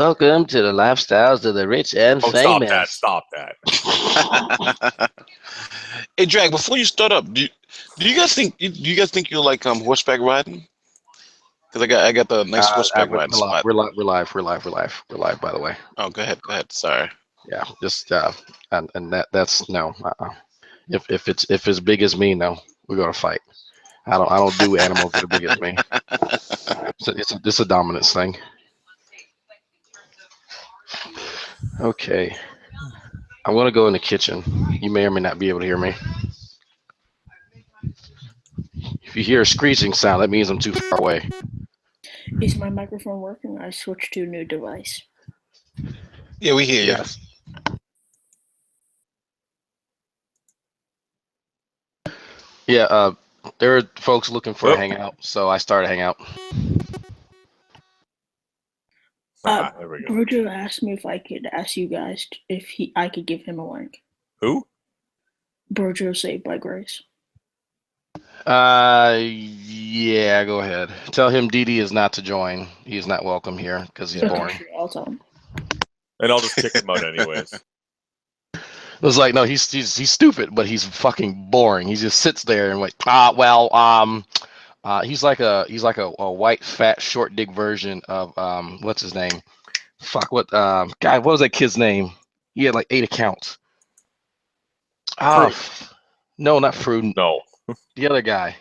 Welcome to the lifestyles of the rich and Oh, stop that! famous. Stop that! Hey, Drag. Before you start up, do you guys think you're like horseback riding? Because I got the nice horseback riding We're live. spot. We're live. We're live. We're live. We're live. We're live. By the way, Oh, go ahead. Go ahead. Sorry. yeah. Just and that's no. If it's big as me, no, we're gonna fight. I don't do animals that are big as me. It's a dominance thing. Okay, I'm gonna go in the kitchen. You may or may not be able to hear me. If you hear a screeching sound, that means I'm too far away. Is my microphone working? I switched to a new device. Yeah, we hear you. Yes. Yeah. There are folks looking for a hangout, so I started a hangout. There we go. Brojo asked me if I could ask you guys if I could give him a link. Who? Brojo Saved by Grace. Yeah, go ahead. Tell him Didi is not to join. He is not welcome here because he's boring. Sure, I'll tell him. And I'll just kick him out anyways. It was like, no, he's stupid, but he's fucking boring. He just sits there and like, he's like a white, fat, short dick version of what's his name? Fuck, what God, what was that kid's name? He had like 8 accounts. No, not Fruden. No. The other guy.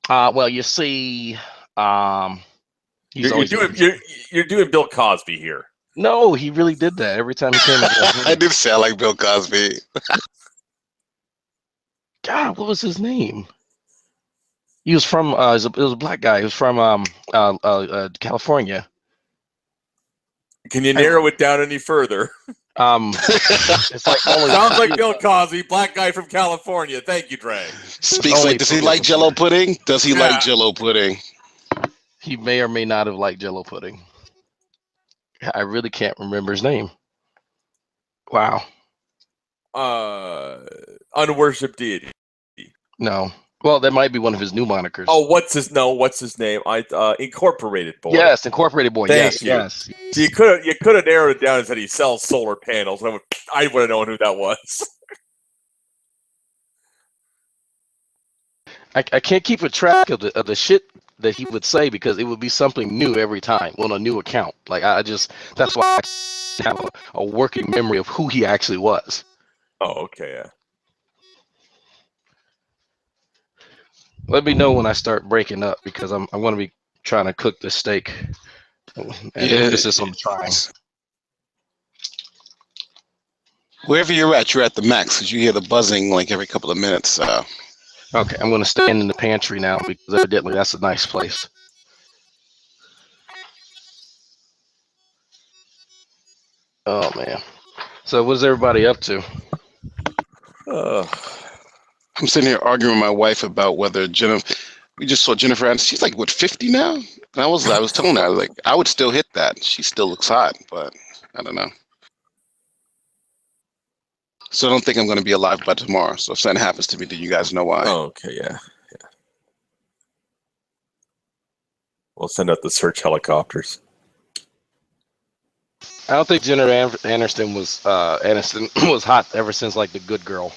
Well, you see, You're doing Bill Cosby here. No, he really did that every time he came. I did sound like Bill Cosby. God, what was his name? He was from. It was a black guy. He was from California. Can you narrow it down any further? It's like sounds like Bill Cosby, black guy from California. Thank you, Drag. Speaks like, does he like Jello pudding? Does he like Jello pudding? He may or may not have liked Jello pudding. I really can't remember his name. Wow. Unworshipped deity. No. Well, that might be one of his new monikers. Oh, what's his name? Incorporated Boy. Yes, Incorporated Boy. Thank you. Yes. So you could have narrowed it down and said he sells solar panels. I would have known who that was. I can't keep a track of the shit that he would say because it would be something new every time on a new account. Like that's why I have a working memory of who he actually was. Oh, okay, yeah. Let me know when I start breaking up because I'm going to be trying to cook this steak. And emphasis on trying. Wherever you're at the max because you hear the buzzing like every couple of minutes. So. Okay, I'm going to stand in the pantry now because evidently that's a nice place. Oh man. So what's everybody up to? I'm sitting here arguing with my wife about whether Jennifer. We just saw Jennifer Aniston. She's like, what, 50 now? And I was telling her, like, I would still hit that. She still looks hot, but I don't know. So I don't think I'm going to be alive by tomorrow. So if something happens to me, then you guys know why. Oh, okay, yeah. We'll send out the search helicopters. I don't think Jennifer Aniston was hot ever since like The Good Girl.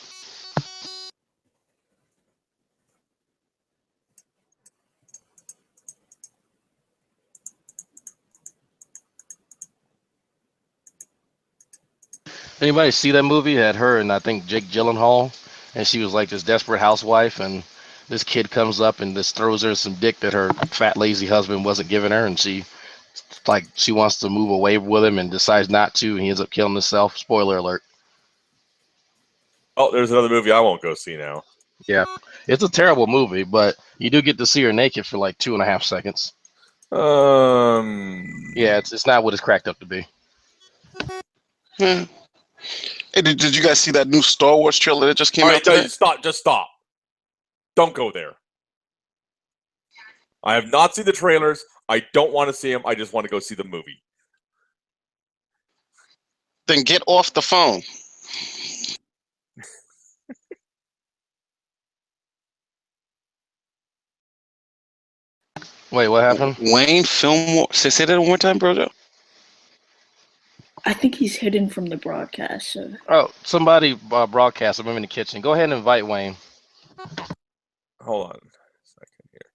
Anybody see that movie? It had her and I think Jake Gyllenhaal, and she was like this desperate housewife, and this kid comes up and just throws her some dick that her fat lazy husband wasn't giving her, and she wants to move away with him and decides not to, and he ends up killing himself. Spoiler alert. Oh, there's another movie I won't go see now. Yeah, it's a terrible movie, but you do get to see her naked for like 2.5 seconds. Yeah, it's not what it's cracked up to be. Yeah. Hey, did you guys see that new Star Wars trailer that just came out today? Just stop. Don't go there. I have not seen the trailers. I don't want to see them. I just want to go see the movie. Then get off the phone. Wait, what happened? Wayne Fillmore. Say that one more time, bro. I think he's hidden from the broadcast. So. Oh, somebody broadcast. I'm in the kitchen. Go ahead and invite Wayne. Hold on a second here.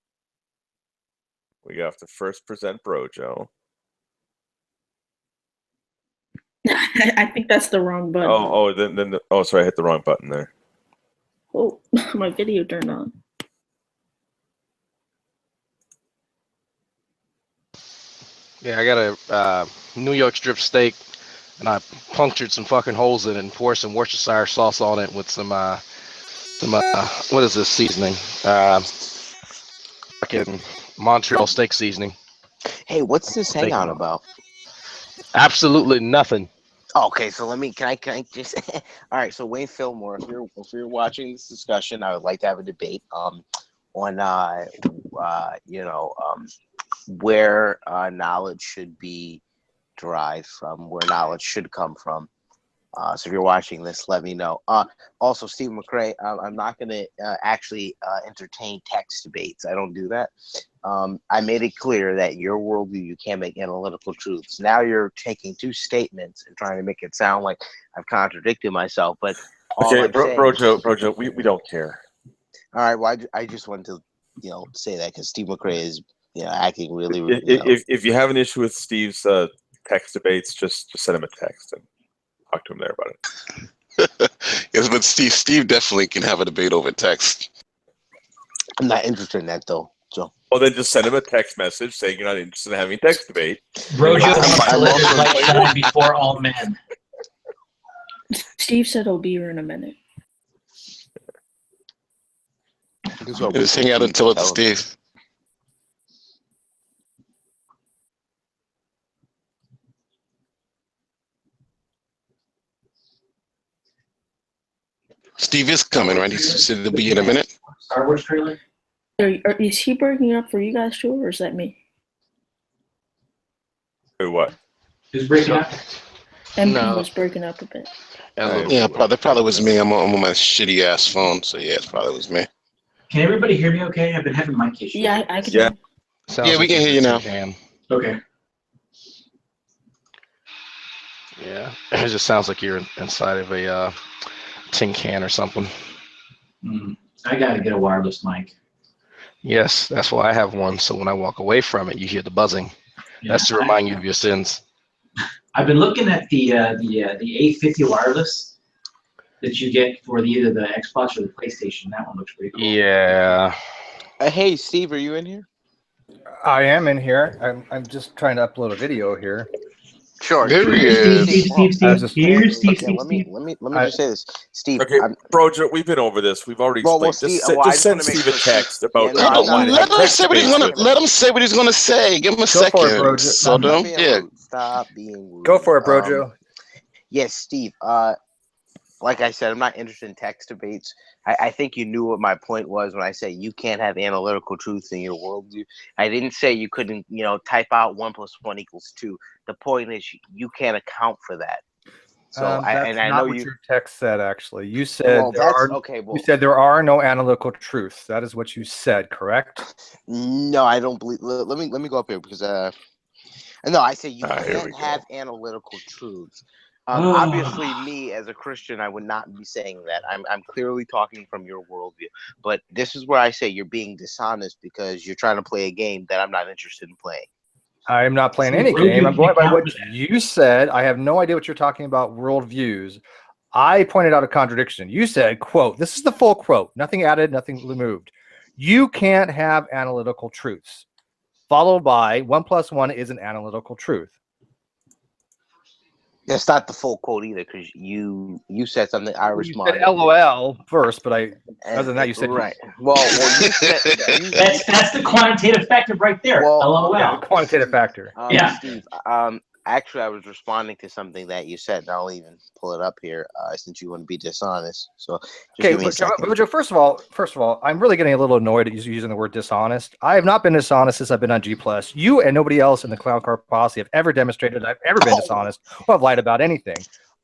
We have to first present Brojo. I think that's the wrong button. Sorry, I hit the wrong button there. Oh, my video turned on. Yeah, I got a New York strip steak, and I punctured some fucking holes in it and poured some Worcestershire sauce on it with some what is this seasoning? Fucking Montreal steak seasoning. Hey, what's this Steak hangout bomb. about? Absolutely nothing. Okay, so can I just all right, so Wayne Fillmore, if you're watching this discussion, I would like to have a debate on where knowledge should be derived from, where knowledge should come from. So if you're watching this, let me know. Also, Steve McRae, I'm not going to actually entertain text debates. I don't do that. I made it clear that your worldview, you can't make analytical truths. Now you're taking two statements and trying to make it sound like I've contradicted myself. But Brojo, we don't care. All right, well, I just wanted to, say that because Steve McRae is, acting really. If you have an issue with Steve's text debates, just send him a text and talk to him there about it. Yes, but Steve definitely can have a debate over text. I'm not interested in that though, Joe. Well, then just send him a text message saying you're not interested in having a text debate. Brojo needs to let his light shine before all men. Steve said he'll be here in a minute. Just hang out until it's Steve. Steve is coming, right? He said he'll be in a minute. Star Wars trailer? Is he breaking up for you guys too, or is that me? Who, what? Who's breaking up? MP was breaking up a bit. Yeah, that probably was me. I'm on my shitty ass phone, so yeah, it probably was me. Can everybody hear me okay? I've been having mic issues. Yeah, I can. Yeah. Yeah, we can hear you now. Okay. Yeah, it just sounds like you're inside of a tin can or something. I gotta get a wireless mic. Yes, that's why I have one. So when I walk away from it, you hear the buzzing. Yeah, That's to remind you of your sins. I've been looking at the A50 wireless that you get for either the Xbox or the PlayStation. That one looks pretty cool. Yeah. Hey, Steve, are you in here? I am in here. I'm just trying to upload a video here. Sure. There he is. Steve. Here's Steve. Let me just say this, Steve. Okay, Brojo, we've been over this. We've already Well, explained. Steve, Just send Steve a text about. Let him say what he's gonna. Let him say what he's gonna say. Give him a second. For it, Brojo. So yeah. Stop being rude. Go for it, Brojo. Yes, Steve. Like I said, I'm not interested in text debates. I think you knew what my point was when I say you can't have analytical truth in your worldview. I didn't say you couldn't, type out 1 + 1 = 2. The point is you can't account for that. So that's I not know what you. your text said. Actually, you said you said there are no analytical truths. That is what you said, correct? No, I don't believe. Let me go up here because no, I say you can't have analytical truths. Obviously, me as a Christian, I would not be saying that. I'm clearly talking from your worldview. But this is where I say you're being dishonest because you're trying to play a game that I'm not interested in playing. I'm not playing any game. I'm going by what you said. I have no idea what you're talking about worldviews. I pointed out a contradiction. You said, quote, this is the full quote, nothing added, nothing removed. You can't have analytical truths. Followed by 1 + 1 is an analytical truth. That's not the full quote either, because you said something. I responded. You said LOL first, but other than that, you said right. Well, you said that's the quantitative factor right there. Well, LOL. Yeah, the quantitative factor. Yeah. Steve. Actually, I was responding to something that you said, and I'll even pull it up here since you want to be dishonest. So, okay, Bojo, first of all, I'm really getting a little annoyed at you using the word dishonest. I have not been dishonest since I've been on G+. You and nobody else in the Clown Car Posse have ever demonstrated I've ever been dishonest or have lied about anything.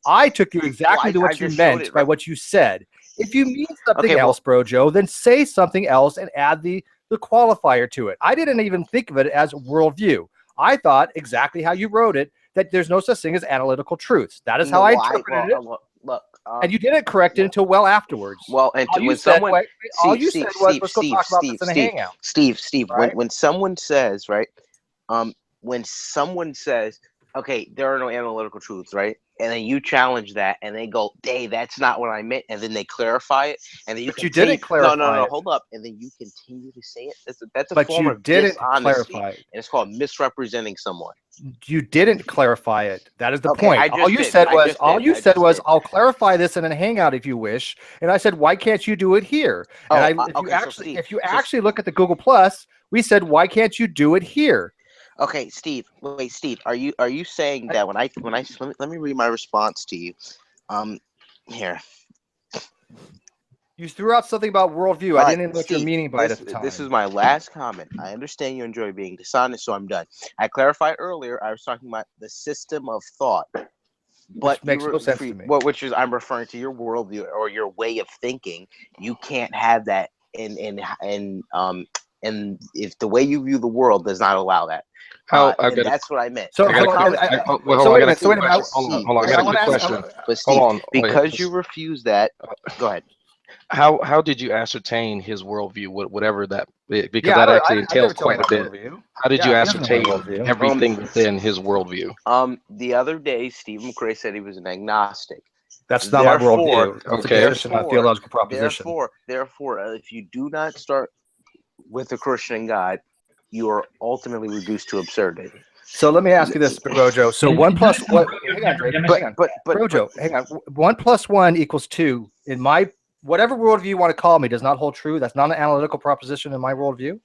I took you exactly to what you meant by what you said. If you mean something else, Brojo, then say something else and add the qualifier to it. I didn't even think of it as worldview. I thought exactly how you wrote it, that there's no such thing as analytical truths. That is how No, I well, interpreted it. Look, And you didn't correct it until well afterwards. well, and All you when said, someone, all you said was, let's go talk about this in a hangout. Steve, Right? when someone says, right, when someone says, okay, there are no analytical truths, right, and then you challenge that, and they go, hey, that's not what I meant, and then they clarify it, and then you But you continue, didn't clarify no, it. hold up, and then you continue to say it. That's a But form you of didn't dishonesty, clarify it. and it's called misrepresenting someone. You didn't clarify it. That is the Okay, point. I just All you did. said I was, just did. I'll clarify this in a hangout if you wish. And I said, why can't you do it here? And if you actually look at the Google Plus, we said, why can't you do it here? Okay, Steve. Wait, Steve. Are you saying that when I let me read my response to you? Here. You threw out something about worldview. I didn't know what your meaning by it at the time. This is my last comment. I understand you enjoy being dishonest, so I'm done. I clarified earlier. I was talking about the system of thought, but which makes no sense to me. Which is I'm referring to your worldview or your way of thinking. You can't have that and if the way you view the world does not allow that. That's what I meant. So, I got a quick question. Hold on, I got a quick question. But Steve, Hold on. because you refuse that, go ahead. How did you ascertain his worldview, whatever that, because that actually entails quite a bit. How did you ascertain everything within his worldview? The other day, Steve McRae said he was an agnostic. That's not my worldview. Okay. It's not a theological proposition. Therefore, if you do not start with a Christian God, you are ultimately reduced to absurdity. So let me ask you this, Rojo. So 1 plus what? Hang on, Drake. Hang on. Rojo, hang on. 1 plus 1 equals 2. In my whatever worldview you want to call me does not hold true. That's not an analytical proposition in my worldview.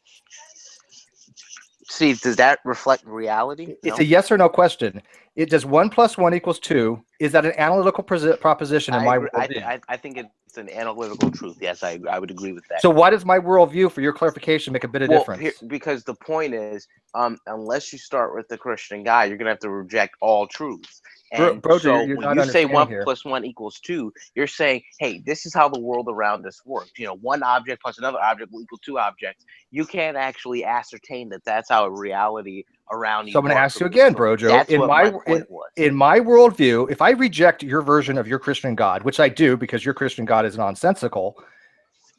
Steve, does that reflect reality? It's a yes or no question. It does 1 plus 1 equals 2. Is that an analytical proposition in my worldview? I think it's an analytical truth. Yes, I would agree with that. So why does my worldview, for your clarification, make a bit of difference? Because the point is, unless you start with the Christian guy, you're going to have to reject all truths. And so when you say 1 plus 1 equals 2, you're saying, hey, this is how the world around us works. You know, one object plus another object will equal 2 objects. You can't actually ascertain that that's how reality around you. So I'm going to ask you again, Brojo. That's what my point was. In my worldview, if I reject your version of your Christian God, which I do because your Christian God is nonsensical,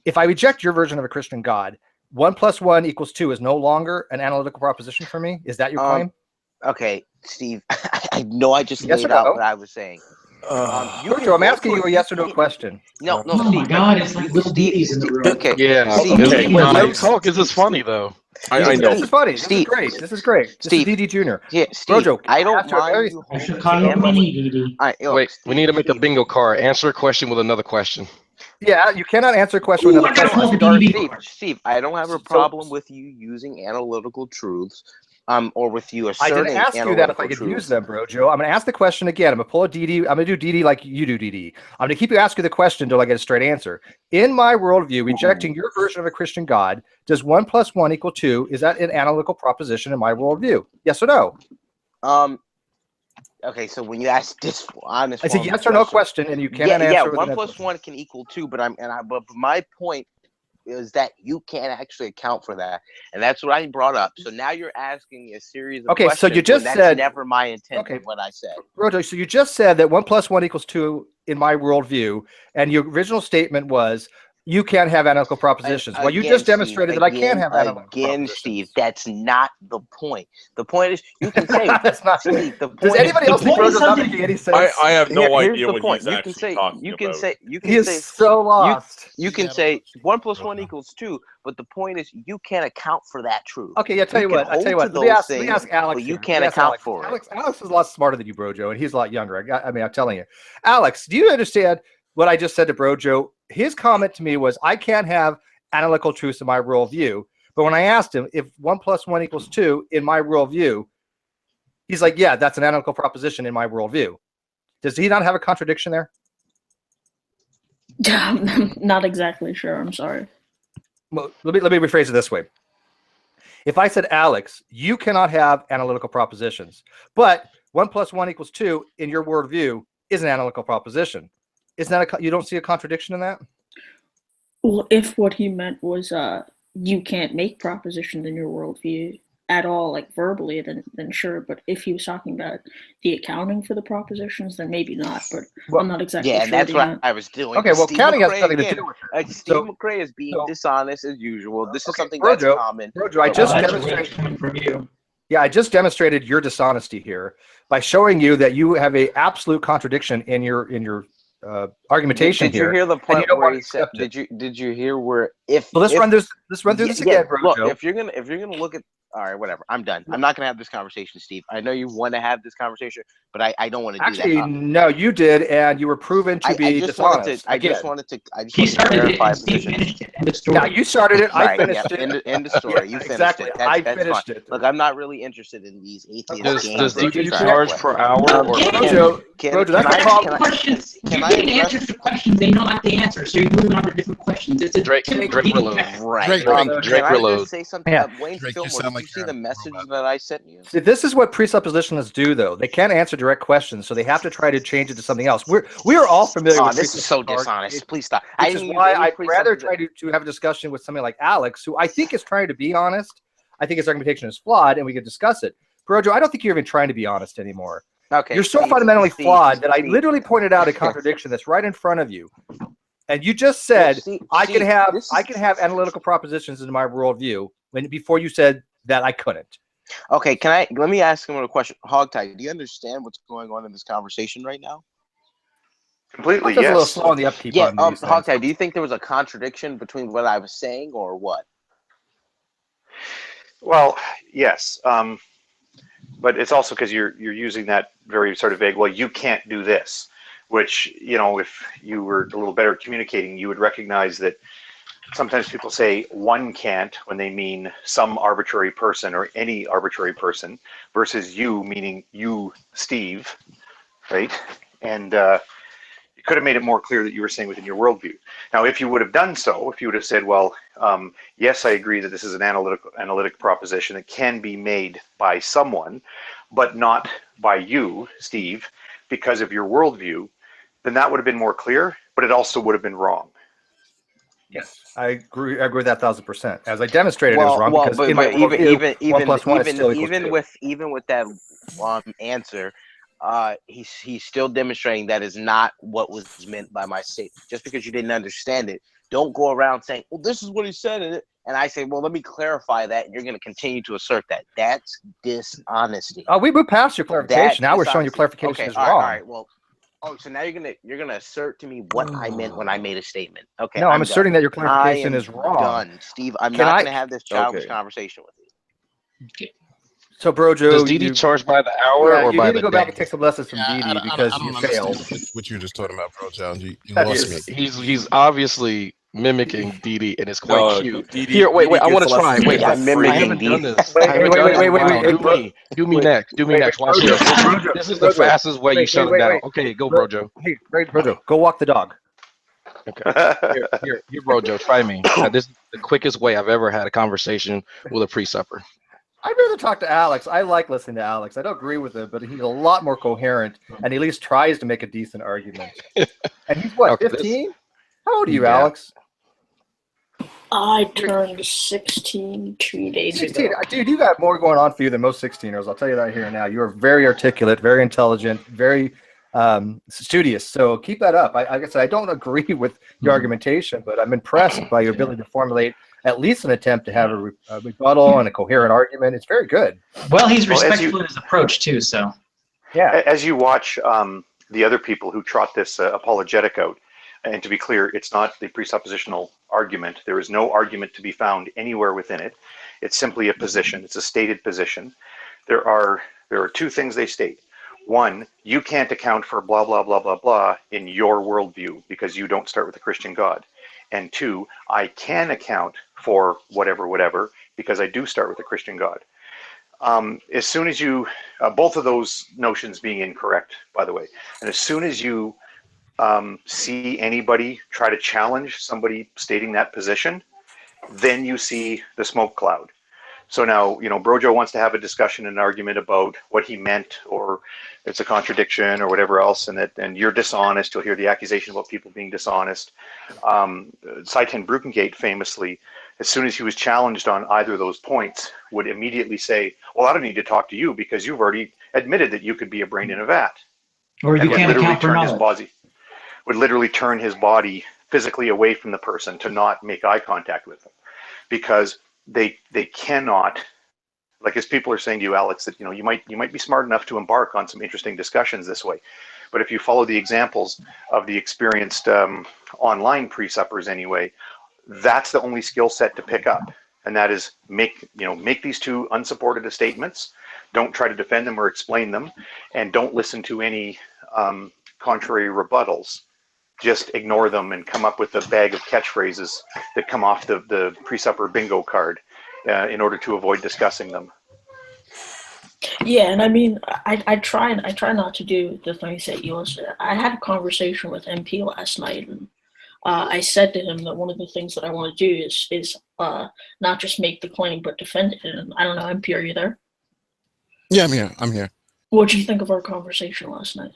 if I reject your version of a Christian God, 1 plus 1 equals 2 is no longer an analytical proposition for me. Is that your claim? Okay, Steve, I know I just laid out what I was saying. Brojo, I'm asking you a yes or no question. No, oh Steve. My God, it's like little DDs in the room. Okay. Yeah. Steve, Let him talk. This is funny though. I know. This is funny. Steve, This is great. Steve, this is DD Jr. Yeah, Steve, Brojo, I don't mind you I should call you Mini DD. Wait, we need to make a bingo card. Answer a question with another question. Yeah, you cannot answer a question with another question. Steve, I don't have a problem with you using analytical truths. Or with you asserting. I didn't ask you that if I could use them, Brojo. I'm going to ask the question again. I'm going to pull a DD. I'm going to do DD like you do DD. I'm going to keep you asking the question until I get a straight answer. In my worldview, rejecting your version of a Christian God, does 1 plus 1 equal 2? Is that an analytical proposition in my worldview? Yes or no? Okay, so when you ask this honest, it's a yes or no question, and you cannot answer. Yeah, 1 plus 1 can equal 2, but my point is that you can't actually account for that, and that's what I brought up. So now you're asking me a series of questions. So you just that's said never my intent. Of what I said, Rojo. So you just said that 1 plus 1 equals 2 in my worldview, and your original statement was you can't have analytical propositions. Well, you just demonstrated that I can have analytical propositions. Steve, that's not the point. The point is you can say that's not. Steve, does anybody else think Rojo's not making any sense? I have no idea what he's you actually can say, talking you can about. say you can he say is so lost. You can say 1 plus 1 equals 2, but the point is you can't account for that truth. Okay, I tell you what. Let me ask Alex. But you can't account for it. Alex is a lot smarter than you, Brojo, and he's a lot younger. I'm telling you, Alex. Do you understand what I just said to Brojo? His comment to me was, I can't have analytical truths in my worldview. But when I asked him if 1 plus 1 equals 2 in my worldview, he's like, yeah, that's an analytical proposition in my worldview. Does he not have a contradiction there? I'm not exactly sure. I'm sorry. Well, let me rephrase it this way. If I said, Alex, you cannot have analytical propositions, but 1 plus 1 equals 2 in your worldview is an analytical proposition. Isn't that you don't see a contradiction in that? Well, if what he meant was you can't make propositions in your worldview, at all, like verbally, then sure. But if he was talking about the accounting for the propositions, then maybe not. But Well, I'm not exactly Yeah, sure and that's the what I was doing. okay, well, Steve counting has McRae nothing to again. do with it. Steve So, McRae is being so dishonest as usual. This is okay, something that's Brojo, common. Brojo, I but just why- That's demonstrated. coming from you. Yeah, I just demonstrated your dishonesty here by showing you that you have a absolute contradiction in your argumentation Did you here, hear the and point you don't where want he to said? accept it. Did you hear where if So let's if run this. Let's run through this again, look, Brojo. if you're gonna look at, all right, whatever, I'm done. I'm not gonna have this conversation, Steve. I know you want to have this conversation, but I don't want to do Actually, that. no, you did, and you were proven to be dishonest. I again. just wanted to He started it clarify and Steve position. finished it. End of story. Yeah, you started it. I Right, finished yeah. it. End of story. Yeah, You finished exactly. it. I That's finished fine. it. Look, I'm not really interested in these atheist Does games that DD you're trying charge to play. per hour or Can- Brojo, Brojo, that's the problem. Questions. Can You're I getting address- answers to questions they know not the answer, so you're moving on to different questions. It's a Drake typical reload. DD Right. Drake, Drake Can I reload. just say something? Yeah. Wayne Drake, you Fillmore, sound did like you see you're the a message robot. that I sent you? See, this is what presuppositionalists do, though. They can't answer direct questions, so they have to try to change it to something else. We are all familiar Oh, with this is so presuppositional dishonest. argumentation, Please stop. which is why I'd rather try to have a discussion with somebody like Alex, who I think is trying to be honest. I think his argumentation is flawed, and we could discuss it. Brojo, I don't think you're even trying to be honest anymore. Okay. You're so Steve, fundamentally Steve, flawed that I Steve. literally pointed out a contradiction that's right in front of you, and you just said Steve, I can have this is- I can have analytical propositions in my worldview before you said that I couldn't. Okay, let me ask him a question. Hogtie, do you understand what's going on in this conversation right now? Completely, Just a little yes. slow on the upkeep Yeah, on these things. Hogtie, do you think there was a contradiction between what I was saying or what? Well, yes, but it's also because you're using that very sort of vague. Well, you can't do this, which, you know, if you were a little better at communicating, you would recognize that sometimes people say one can't when they mean some arbitrary person or any arbitrary person, versus you meaning you, Steve, right? And you could have made it more clear that you were saying within your worldview. Now, if you would have done so, if you would have said, well, yes, I agree that this is an analytic proposition that can be made by someone, but not by you, Steve, because of your worldview, then that would have been more clear, but it also would have been wrong. Yes, I agree with that 1,000%. As I demonstrated, it was wrong because in my even worldview, 1 + 1 is still equals 2. even with that answer, he's still demonstrating that is not what was meant by my statement. Just because you didn't understand it, don't go around saying, "Well, this is what he said," and I say, "Well, let me clarify that," and you're going to continue to assert that. That's dishonesty. Oh, we moved past your clarification. Now we're showing your Dishonesty. clarification Okay, is all wrong. right. Well, so now you're gonna assert to me what I meant when I made a statement. Okay. No, I'm asserting that your I clarification am is wrong. done, Steve. I'm Can not I- gonna have this childish Okay. conversation with you. So, Brojo, Does DD charge by the hour yeah, or you by need the to go back day? and take some lessons from Yeah, DD because I you don't failed. understand what you're just talking about, bro, John. You That lost is- me. He's obviously mimicking DD, and it's quite No, cute. DD Here, wait, I gets want to try. lessons Wait, for I mimicking haven't DD. done this. Wait, I haven't wait, done wait, this wait, in a wait, while. wait, Do me wait, next. Do me wait, next. Watch Brojo, this. Brojo, This is the Brojo. fastest way you Wait, shut wait, him down. wait. Okay, go, Bro- Brojo. Hey, right, Brojo, go walk the dog. Okay, here, Brojo. Try me. This is the quickest way I've ever had a conversation with a pre-supper. I'd rather talk to Alex. I like listening to Alex. I don't agree with him, but he's a lot more coherent, and he at least tries to make a decent argument. And he's what, Okay, 15? How old are you, Yeah. Alex? I turned 16 2 days 16. ago. Dude, you got more going on for you than most 16-year-olds. I'll tell you that here and now. You are very articulate, very intelligent, very studious. So keep that up. Like I said, I don't agree with your argumentation, but I'm impressed by your ability to formulate at least an attempt to have a rebuttal and a coherent argument. It's very good. Well, he's Well, as respectful in his approach too. So Yeah. As you watch the other people who trot this apologetic out, and to be clear, it's not the presuppositional argument. There is no argument to be found anywhere within it. It's simply a position. It's a stated position. There are two things they state. One, you can't account for blah, blah, blah, blah, blah in your worldview because you don't start with a Christian God. And two, I can account for whatever, because I do start with a Christian God. As soon as you, both of those notions being incorrect, by the way, and as soon as you see anybody try to challenge somebody stating that position, then you see the smoke cloud. So now, you know, Brojo wants to have a discussion, an argument about what he meant, or it's a contradiction, or whatever else, and you're dishonest. You'll hear the accusation about people being dishonest. Seitan Bruckengate famously as soon as he was challenged on either of those points, would immediately say, well, I don't need to talk to you because you've already admitted that you could be a brain in a vat. Or you And can't account for knowledge. Would literally turn his body physically away from the person to not make eye contact with them, because they cannot, like, as people are saying to you, Alex, that you might be smart enough to embark on some interesting discussions this way, but if you follow the examples of the experienced online pre-suppers anyway, that's the only skill set to pick up, and that is make these two unsupported statements. Don't try to defend them or explain them, and don't listen to any contrary rebuttals. Just ignore them and come up with a bag of catchphrases that come off the pre-supper bingo card in order to avoid discussing them. Yeah, and I mean, I try not to do the things that you listed. I had a conversation with MP last night, and I said to him that one of the things that I want to do is not just make the claim but defend it. And I don't know, MP, are you there? Yeah, I'm here. I'm here. What did you think of our conversation last night?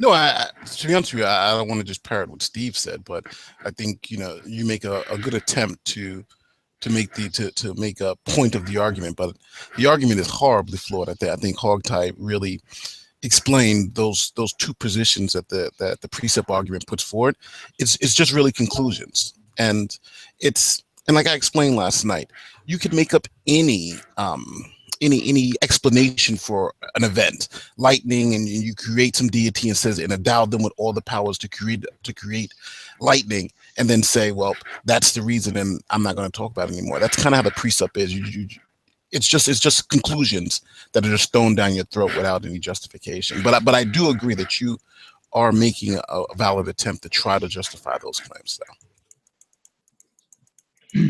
No, to be honest with you, I don't want to just parrot what Steve said, but I think you make a good attempt to make a point of the argument, but the argument is horribly flawed. I think Hogtie really explained those two positions that the precept argument puts forward. It's just really conclusions, and like I explained last night, you could make up any explanation for an event, lightning, and you create some deity and says and endow them with all the powers to create lightning, and then say, well, that's the reason, and I'm not going to talk about it anymore. That's kind of how the precept is. It's just conclusions that are just thrown down your throat without any justification. But I do agree that you are making a valid attempt to try to justify those claims, though.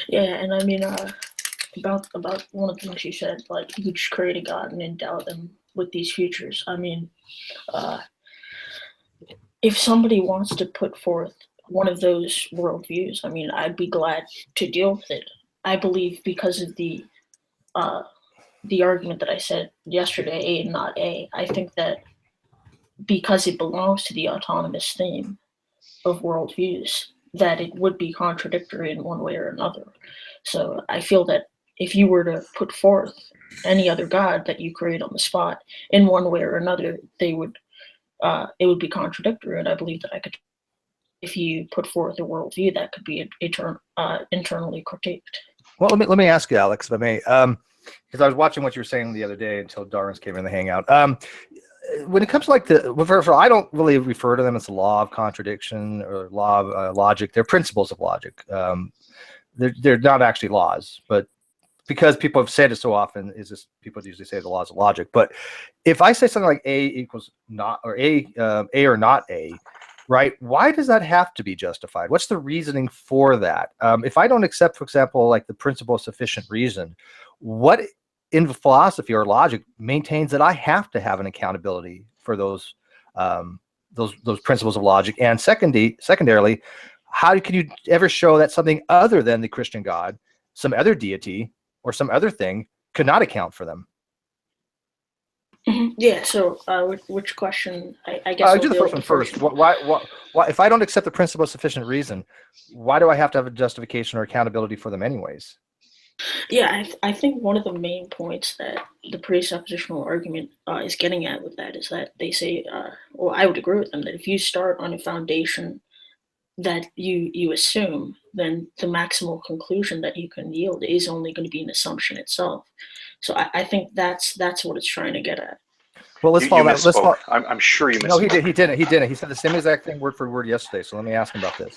Yeah, and I mean, about one of the things you said, like you just create a god and endow them with these features. I mean, if somebody wants to put forth one of those worldviews, I mean, I'd be glad to deal with it. I believe because of the argument that I said yesterday, A and not A, I think that because it belongs to the autonomous theme of worldviews, that it would be contradictory in one way or another. So I feel that if you were to put forth any other god that you create on the spot in one way or another, it would be contradictory. And I believe that if you put forth a worldview, that could be internally critiqued. Well, let me ask you, Alex, if I may, because I was watching what you were saying the other day until Darwin's came in the hangout. When it comes to like I don't really refer to them as the law of contradiction or law of logic. They're principles of logic. They're not actually laws, but because people have said it so often, people usually say the laws of logic. But if I say something like A equals not, or A or not A, right? Why does that have to be justified? What's the reasoning for that? If I don't accept, for example, like the principle of sufficient reason, what in philosophy or logic maintains that I have to have an accountability for those principles of logic? And secondarily, how can you ever show that something other than the Christian God, some other deity or some other thing, could not account for them? Yeah. So, which question? I guess I'll do the first one first. Why? If I don't accept the principle of sufficient reason, why do I have to have a justification or accountability for them, anyways? Yeah, I think one of the main points that the presuppositional argument is getting at with that is that they say, well, I would agree with them, that if you start on a foundation that you assume, then the maximal conclusion that you can yield is only going to be an assumption itself. So I think that's what it's trying to get at. Well, let's follow that. I'm sure you misspoke. No, he didn't. He said the same exact thing word for word yesterday. So let me ask him about this.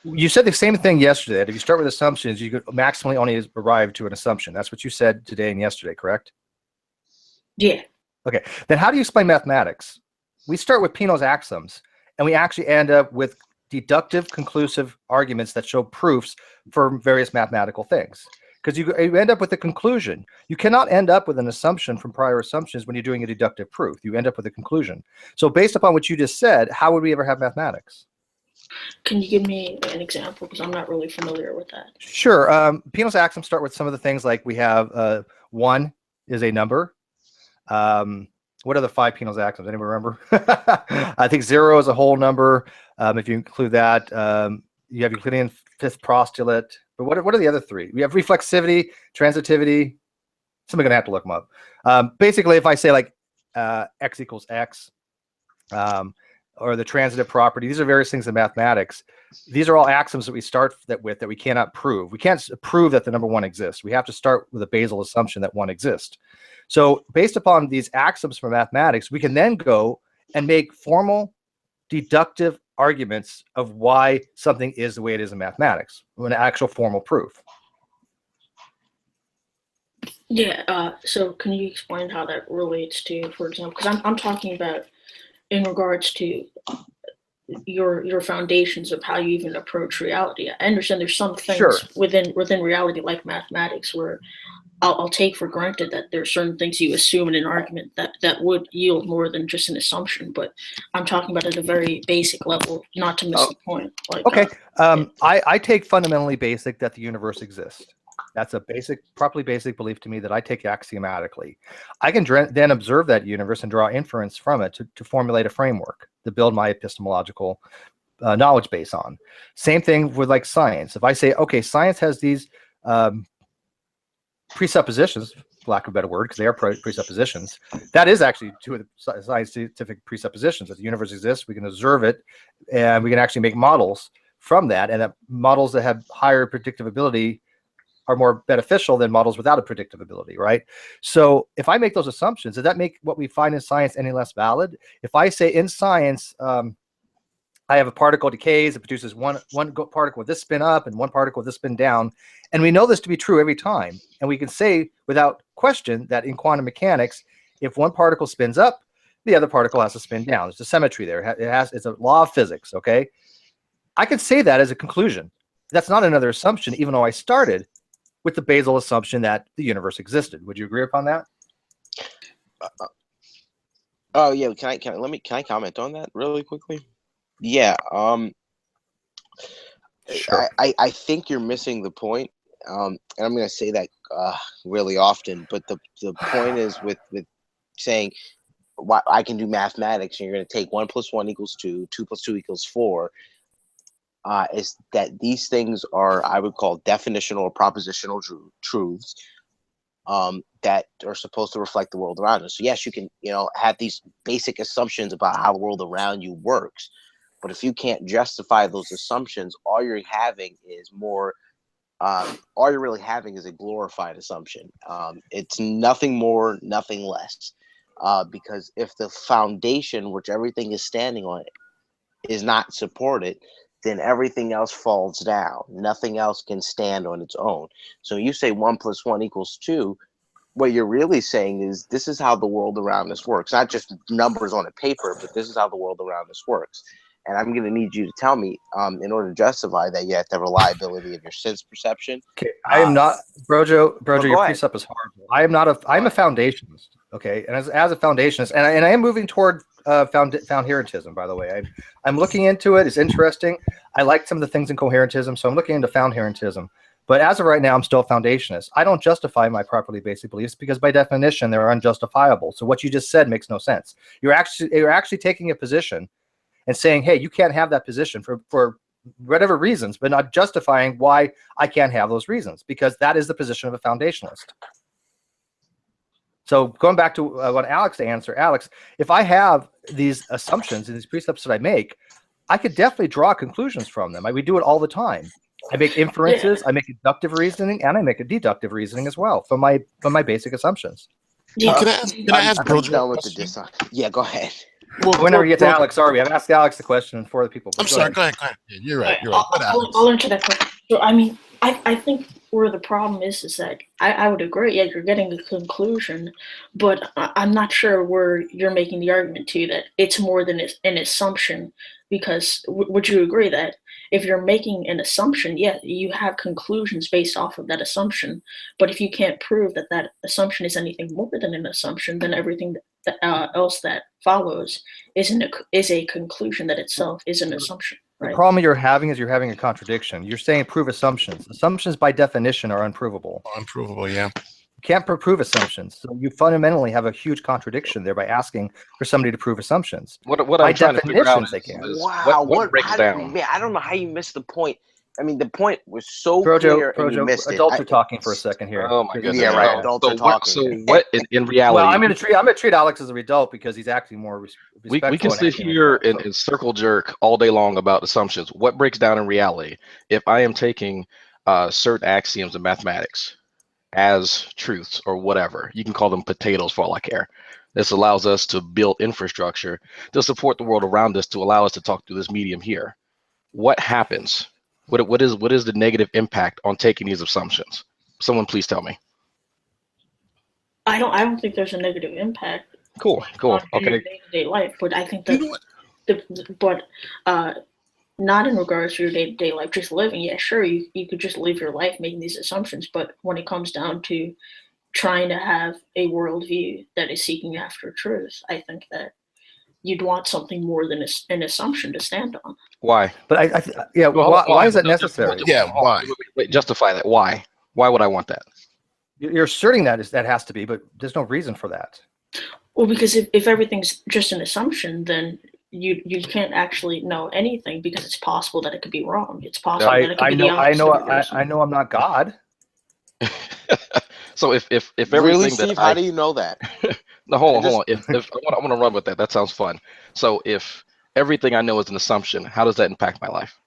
You said the same thing yesterday, that if you start with assumptions, you could maximally only arrive to an assumption. That's what you said today and yesterday, correct? Yeah. Okay. Then how do you explain mathematics? We start with Peano's axioms, and we actually end up with deductive, conclusive arguments that show proofs for various mathematical things. Because you end up with a conclusion. You cannot end up with an assumption from prior assumptions when you're doing a deductive proof. You end up with a conclusion. So based upon what you just said, how would we ever have mathematics? Can you give me an example? Because I'm not really familiar with that. Sure. Peano's axioms start with some of the things like we have 1 is a number. 1 what are the 5 Peano's axioms? Anyone remember? I think 0 is a whole number. If you include that, you have Euclidean fifth postulate. But what are the other 3? We have reflexivity, transitivity. Somebody's going to have to look them up. Basically, if I say like x equals x, or the transitive property, these are various things in mathematics. These are all axioms that we start with that we cannot prove. We can't prove that the number 1 exists. We have to start with a basal assumption that 1 exists. So based upon these axioms for mathematics, we can then go and make formal deductive arguments of why something is the way it is in mathematics, an actual formal proof. Yeah. So can you explain how that relates to, for example, because I'm talking about in regards to your foundations of how you even approach reality. I understand there's some things within reality, like mathematics, where I'll take for granted that there are certain things you assume in an argument that would yield more than just an assumption. But I'm talking about at a very basic level, not to miss the point. Like, okay. I take fundamentally basic that the universe exists. That's a properly basic belief to me that I take axiomatically. I can then observe that universe and draw inference from it to formulate a framework to build my epistemological knowledge base on. Same thing with like science. If I say, okay, science has these presuppositions, for lack of a better word, because they are presuppositions, that is actually 2 of the scientific presuppositions. That the universe exists, we can observe it, and we can actually make models from that, and that models that have higher predictability are more beneficial than models without a predictability, right? So if I make those assumptions, does that make what we find in science any less valid? If I say in science, I have a particle decays, it produces one particle with this spin up and one particle with this spin down, and we know this to be true every time, and we can say without question that in quantum mechanics, if one particle spins up, the other particle has to spin down. There's a symmetry there. It's a law of physics, okay? I could say that as a conclusion. That's not another assumption, even though I started with the basal assumption that the universe existed. Would you agree upon that? Oh yeah, can I comment on that really quickly? Yeah. Sure. I think you're missing the point. And I'm going to say that really often, but the point is with saying I can do mathematics, and you're going to take 1 + 1 = 2, 2 + 2 = 4. Is that these things are, I would call, definitional or propositional truths that are supposed to reflect the world around us. So yes, you can have these basic assumptions about how the world around you works, but if you can't justify those assumptions, all you're having is all you're really having is a glorified assumption. It's nothing more, nothing less. Because if the foundation, which everything is standing on, is not supported, then everything else falls down. Nothing else can stand on its own. So you say 1 + 1 = 2. What you're really saying is this is how the world around us works. Not just numbers on a paper, but this is how the world around us works. And I'm going to need you to tell me, in order to justify that, you have to have reliability of your sense perception. Okay, I am not, Brojo, your ahead. precept is horrible. I'm a foundationist, okay? And as a foundationist, and I am moving toward found-herentism, by the way. I'm looking into it. It's interesting. I like some of the things in coherentism, so I'm looking into found-herentism. But as of right now, I'm still a foundationist. I don't justify my properly basic beliefs because by definition, they're unjustifiable. So what you just said makes no sense. You're actually taking a position and saying, hey, you can't have that position for whatever reasons, but not justifying why I can't have those reasons, because that is the position of a foundationalist. So going back to what Alex answered, Alex, if I have these assumptions and these precepts that I make, I could definitely draw conclusions from them. We do it all the time. I make inferences, I make inductive reasoning, and I make a deductive reasoning as well from my basic assumptions. Yeah. Can I ask Brojo? Done with the yeah, go ahead. Well, whenever we get to Alex, sorry, I've asked Alex the question for the people. I'm sorry, go ahead. Yeah, you're right. I'll answer that question. So, I mean, I think where the problem is that I would agree, yeah, you're getting a conclusion, but I'm not sure where you're making the argument to that it's more than an assumption, because would you agree that if you're making an assumption, yeah, you have conclusions based off of that assumption, but if you can't prove that that assumption is anything more than an assumption, then everything else that follows is a conclusion that itself is an assumption. Right? The problem you're having is you're having a contradiction. You're saying prove assumptions. Assumptions by definition are unprovable. Unprovable, yeah. You can't prove assumptions. So you fundamentally have a huge contradiction there by asking for somebody to prove assumptions. What By I'm trying to figure out definitions, they can. is Wow, what breaks down. man, I don't know how you missed the point. I mean, the point was so Projo, clear and you Projo, missed it. adults are talking for a second here. Oh my goodness! Yeah, right. Oh, Adults so are talking. So what in reality? Well, I'm gonna treat Alex as an adult because he's acting more respectful. We can and sit acting here like an adult, and circle jerk all day long about assumptions. What breaks down in reality? If I am taking certain axioms in mathematics as truths or whatever, you can call them potatoes for all I care. This allows us to build infrastructure to support the world around us, to allow us to talk through this medium here. What happens? What is the negative impact on taking these assumptions? Someone please tell me. I don't think there's a negative impact. Cool. On Okay. your day-to-day life, but I think You that know what? not in regards to your day-to-day life, just living. Yeah, sure, you could just live your life making these assumptions, but when it comes down to trying to have a worldview that is seeking after truth, I think that you'd want something more than an assumption to stand on. Why? But yeah, Well, why is that necessary? Yeah, why? Wait, justify that. Why? Why would I want that? You're asserting that that has to be, but there's no reason for that. Well, because if everything's just an assumption, then you can't actually know anything because it's possible that it could be wrong. It's possible that it could be the opposite. I know I'm not God. So if everything Really, that Steve? How do you know that? No, hold on. If I want to run with that, that sounds fun. So if everything I know is an assumption, how does that impact my life?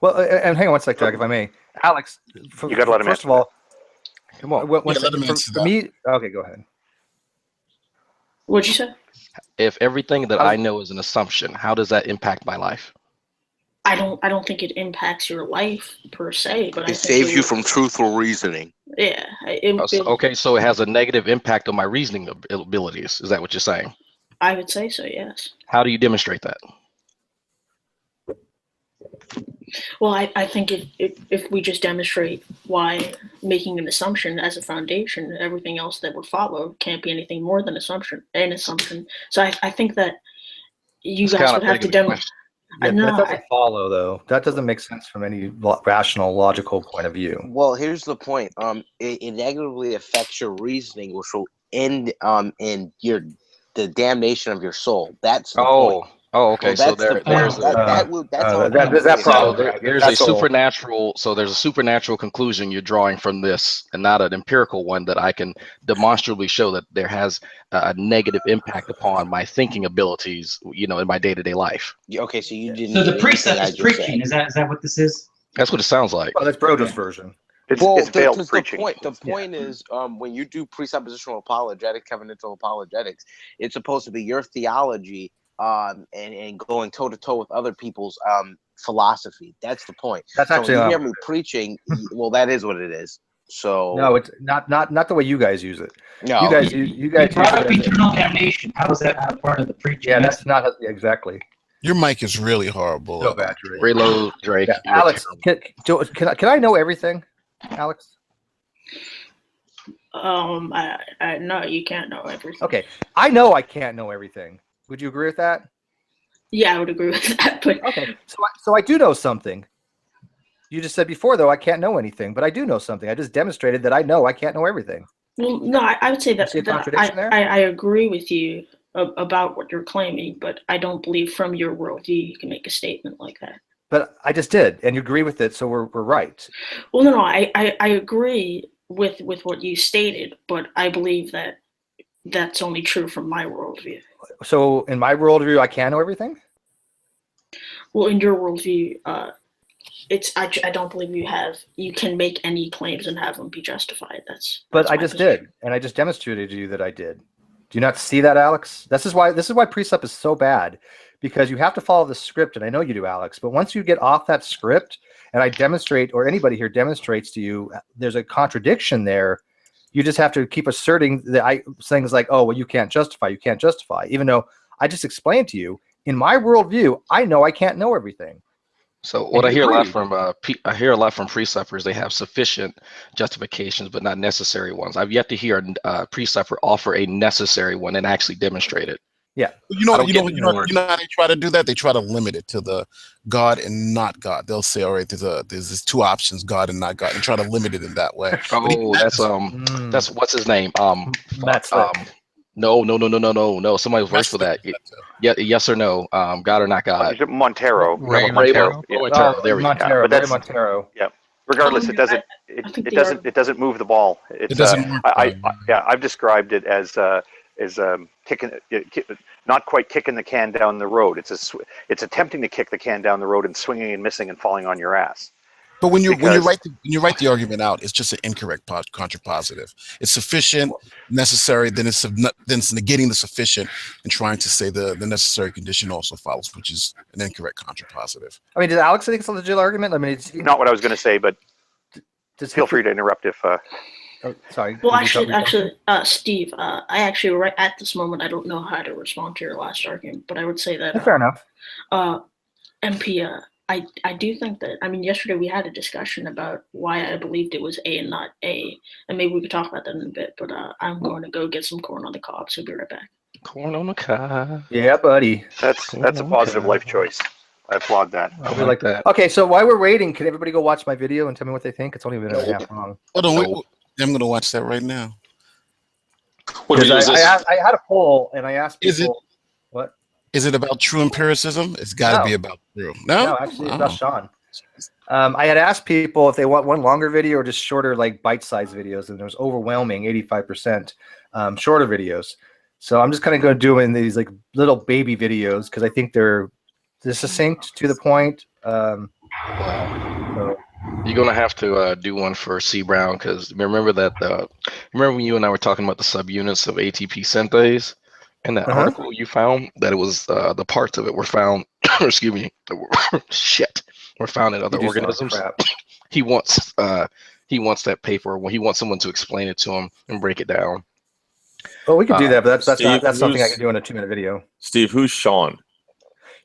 Well, and hang on one sec, Jack, if I may, Alex. You gotta let him First answer of all, Come on. let him answer for that. me, okay, go ahead. What'd you say? If everything that I know is an assumption, how does that impact my life? I don't think it impacts your life per se, but I It think saves you from truthful reasoning. Yeah. Okay, so it has a negative impact on my reasoning abilities. Is that what you're saying? I would say so, yes. How do you demonstrate that? Well, I think if we just demonstrate why making an assumption as a foundation, everything else that would follow can't be anything more than an assumption. So I think that you guys would have to demonstrate. Yeah, No, that doesn't follow, though. That doesn't make sense from any rational, logical point of view. Well, here's the point. It negatively affects your reasoning, which will end in the damnation of your soul. That's the point. Oh, okay. So So there's a supernatural. So there's a supernatural conclusion you're drawing from this, and not an empirical one that I can demonstrably show that there has a negative impact upon my thinking abilities, in my day-to-day life. Okay, so you didn't. So the precept is preaching. Is that what this is? That's what it sounds like. Oh, that's Brojo's version. It's veiled preaching. The point is, when you do presuppositional apologetics, covenantal apologetics, it's supposed to be your theology, and going toe to toe with other people's philosophy. That's the point. That's actually when you hear me preaching. Well, that is what it is. So no, it's not the way you guys use it. No, you guys use eternal damnation. How is that not part of the preaching? Yeah, that's not exactly. Your mic is really horrible. So bad, Drake. Reload, Drake. Yeah, Alex, can I know everything, Alex? No, you can't know everything. Okay, I know I can't know everything. Would you agree with that? Yeah, I would agree with that. But okay, so I do know something. You just said before, though, I can't know anything, but I do know something. I just demonstrated that I know I can't know everything. Well, no, I would say that, there? I agree with you about what you're claiming, but I don't believe from your worldview you can make a statement like that. But I just did, and you agree with it, so we're right. Well, no, I agree with what you stated, but I believe that that's only true from my worldview. So in my worldview, I can know everything? Well, in your worldview, I don't believe you can make any claims and have them be justified. But I just did, and I just demonstrated to you that I did. Do you not see that, Alex? This is why precept is so bad, because you have to follow the script, and I know you do, Alex. But once you get off that script, and I demonstrate, or anybody here demonstrates to you, there's a contradiction there. You just have to keep asserting that things like, oh, well, you can't justify, even though I just explained to you, in my worldview, I know I can't know everything. So what I hear a lot from preceptors, they have sufficient justifications, but not necessary ones. I've yet to hear a preceptor offer a necessary one and actually demonstrate it. Yeah. You know, I don't you know, get you know, bored. you know how they try to do that. They try to limit it to the God and not God. They'll say, all right, there's these two options, God and not God, and try to limit it in that way. But even Oh, that that's Mm. that's what's his name? Matt Fuck. Slick. No. Somebody's worse for that. Yeah, yes or no? God or not God? Montero. Ray How about Montero? Montero. Yeah. Montero. There we go. Yeah, Montero, but Ray that's Montero. yeah. Regardless, it doesn't I think it they doesn't are. it doesn't move the ball. it It's doesn't work. I've described it as kicking, not quite kicking the can down the road. It's attempting to kick the can down the road and swinging and missing and falling on your ass. But when you Because write the argument out, it's just an incorrect contrapositive. It's sufficient, necessary, then it's negating the sufficient and trying to say the necessary condition also follows, which is an incorrect contrapositive. I mean, does Alex think it's a legit argument? I mean, it's not what I was going to say, but does feel free to interrupt if. Oh, sorry. Well, Did you actually, Steve, I actually right at this moment I don't know how to respond to your last argument, but I would say that fair enough. MP, I do think that, I mean, yesterday we had a discussion about why I believed it was A and not A, and maybe we could talk about that in a bit, but I'm going to go get some corn on the cob, so be right back. Corn on the cob. Yeah, buddy. That's a positive life choice. I applaud that. I like that. Okay, so while we're waiting, can everybody go watch my video and tell me what they think? It's only a minute and a half long. Hold on, I'm going to watch that right now. What video is this? I had a poll and I asked people. Is it what? Is it about true empiricism? It's got to be about true. No, actually, it's about Sean. I had asked people if they want one longer video or just shorter, like bite-sized videos, and there was overwhelming 85% shorter videos. So I'm just kind of going to do in these like little baby videos because I think they're succinct to the point. So you're gonna have to do one for C Brown because remember when you and I were talking about the subunits of ATP synthase. In that article you found that it was the parts of it were found excuse me were found in other organisms. He wants that paper. He wants someone to explain it to him and break it down. Well, we could do that, but that's Steve, that's something I can do in a 2-minute video. Steve, who's Sean?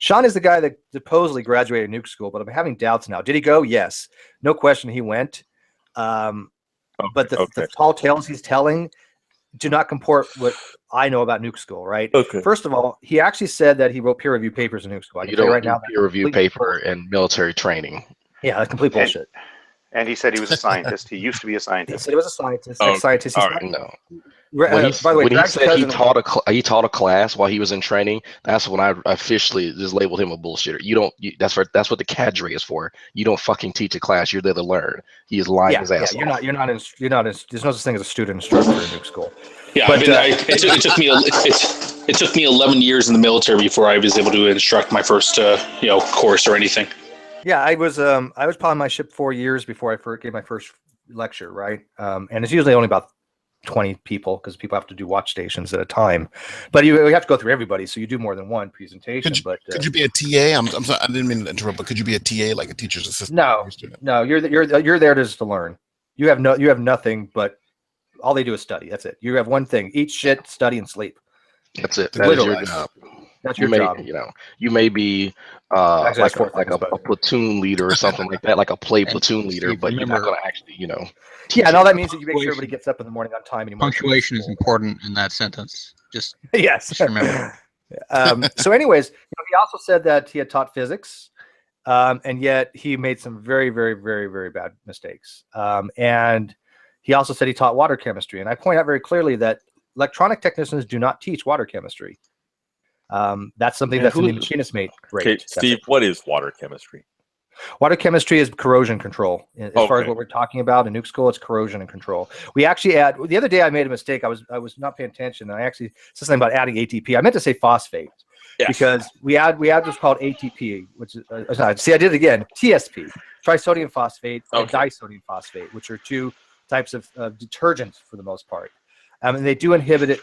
Sean is the guy that supposedly graduated nuke school, but I'm having doubts now. Did he go? Yes, no question he went. But the tall tales he's telling do not comport what I know about nuke school, right? Okay. First of all, he actually said that he wrote peer-reviewed papers in nuke school. I can tell you right now, peer-reviewed paper in military training. Yeah, that's complete bullshit. And he said he was a sicentist. He used to be a scientist. He said he was a scientist. Ex-scientist. No. By the way, when he said he taught a class while he was in training, that's when I officially just labeled him a bullshitter. That's what the cadre is for. You don't fucking teach a class. You're there to learn. He is lying his ass off. You're not. There's no such thing as a student instructor in nuke school. Yeah, but, it took me 11 years in the military before I was able to instruct my first course or anything. Yeah, I was piloting my ship 4 years before I gave my first lecture, right? And it's usually only about 20 people because people have to do watch stations at a time, but you have to go through everybody, so you do more than one presentation. Could you be a TA? I'm sorry, I didn't mean to interrupt, but could you be a TA, like a teacher's assistant? No, you're there just to learn. You have nothing, but all they do is study. That's it. You have one thing: eat shit, study, and sleep. That's it. That is your job. That's your job. You may be like a platoon leader or something like that, like a platoon leader, but you're not going to actually, Yeah, and all that means that you make sure everybody gets up in the morning on time. Punctuation is important in that sentence. Just yes. Remember. So, anyways, he also said that he had taught physics, and yet he made some very, very, very, very bad mistakes. And he also said he taught water chemistry, and I point out very clearly that electronic technicians do not teach water chemistry. That's something that's in the machinist mate. Okay, Steve, what is water chemistry? Water chemistry is corrosion control. As far as what we're talking about in nuke school, it's corrosion and control. We actually the other day I made a mistake. I was not paying attention, and I actually said something about adding ATP. I meant to say phosphate because we add what's called ATP, which is see, I did it again. TSP, trisodium phosphate, and disodium phosphate, which are two types of detergents for the most part, and they do inhibit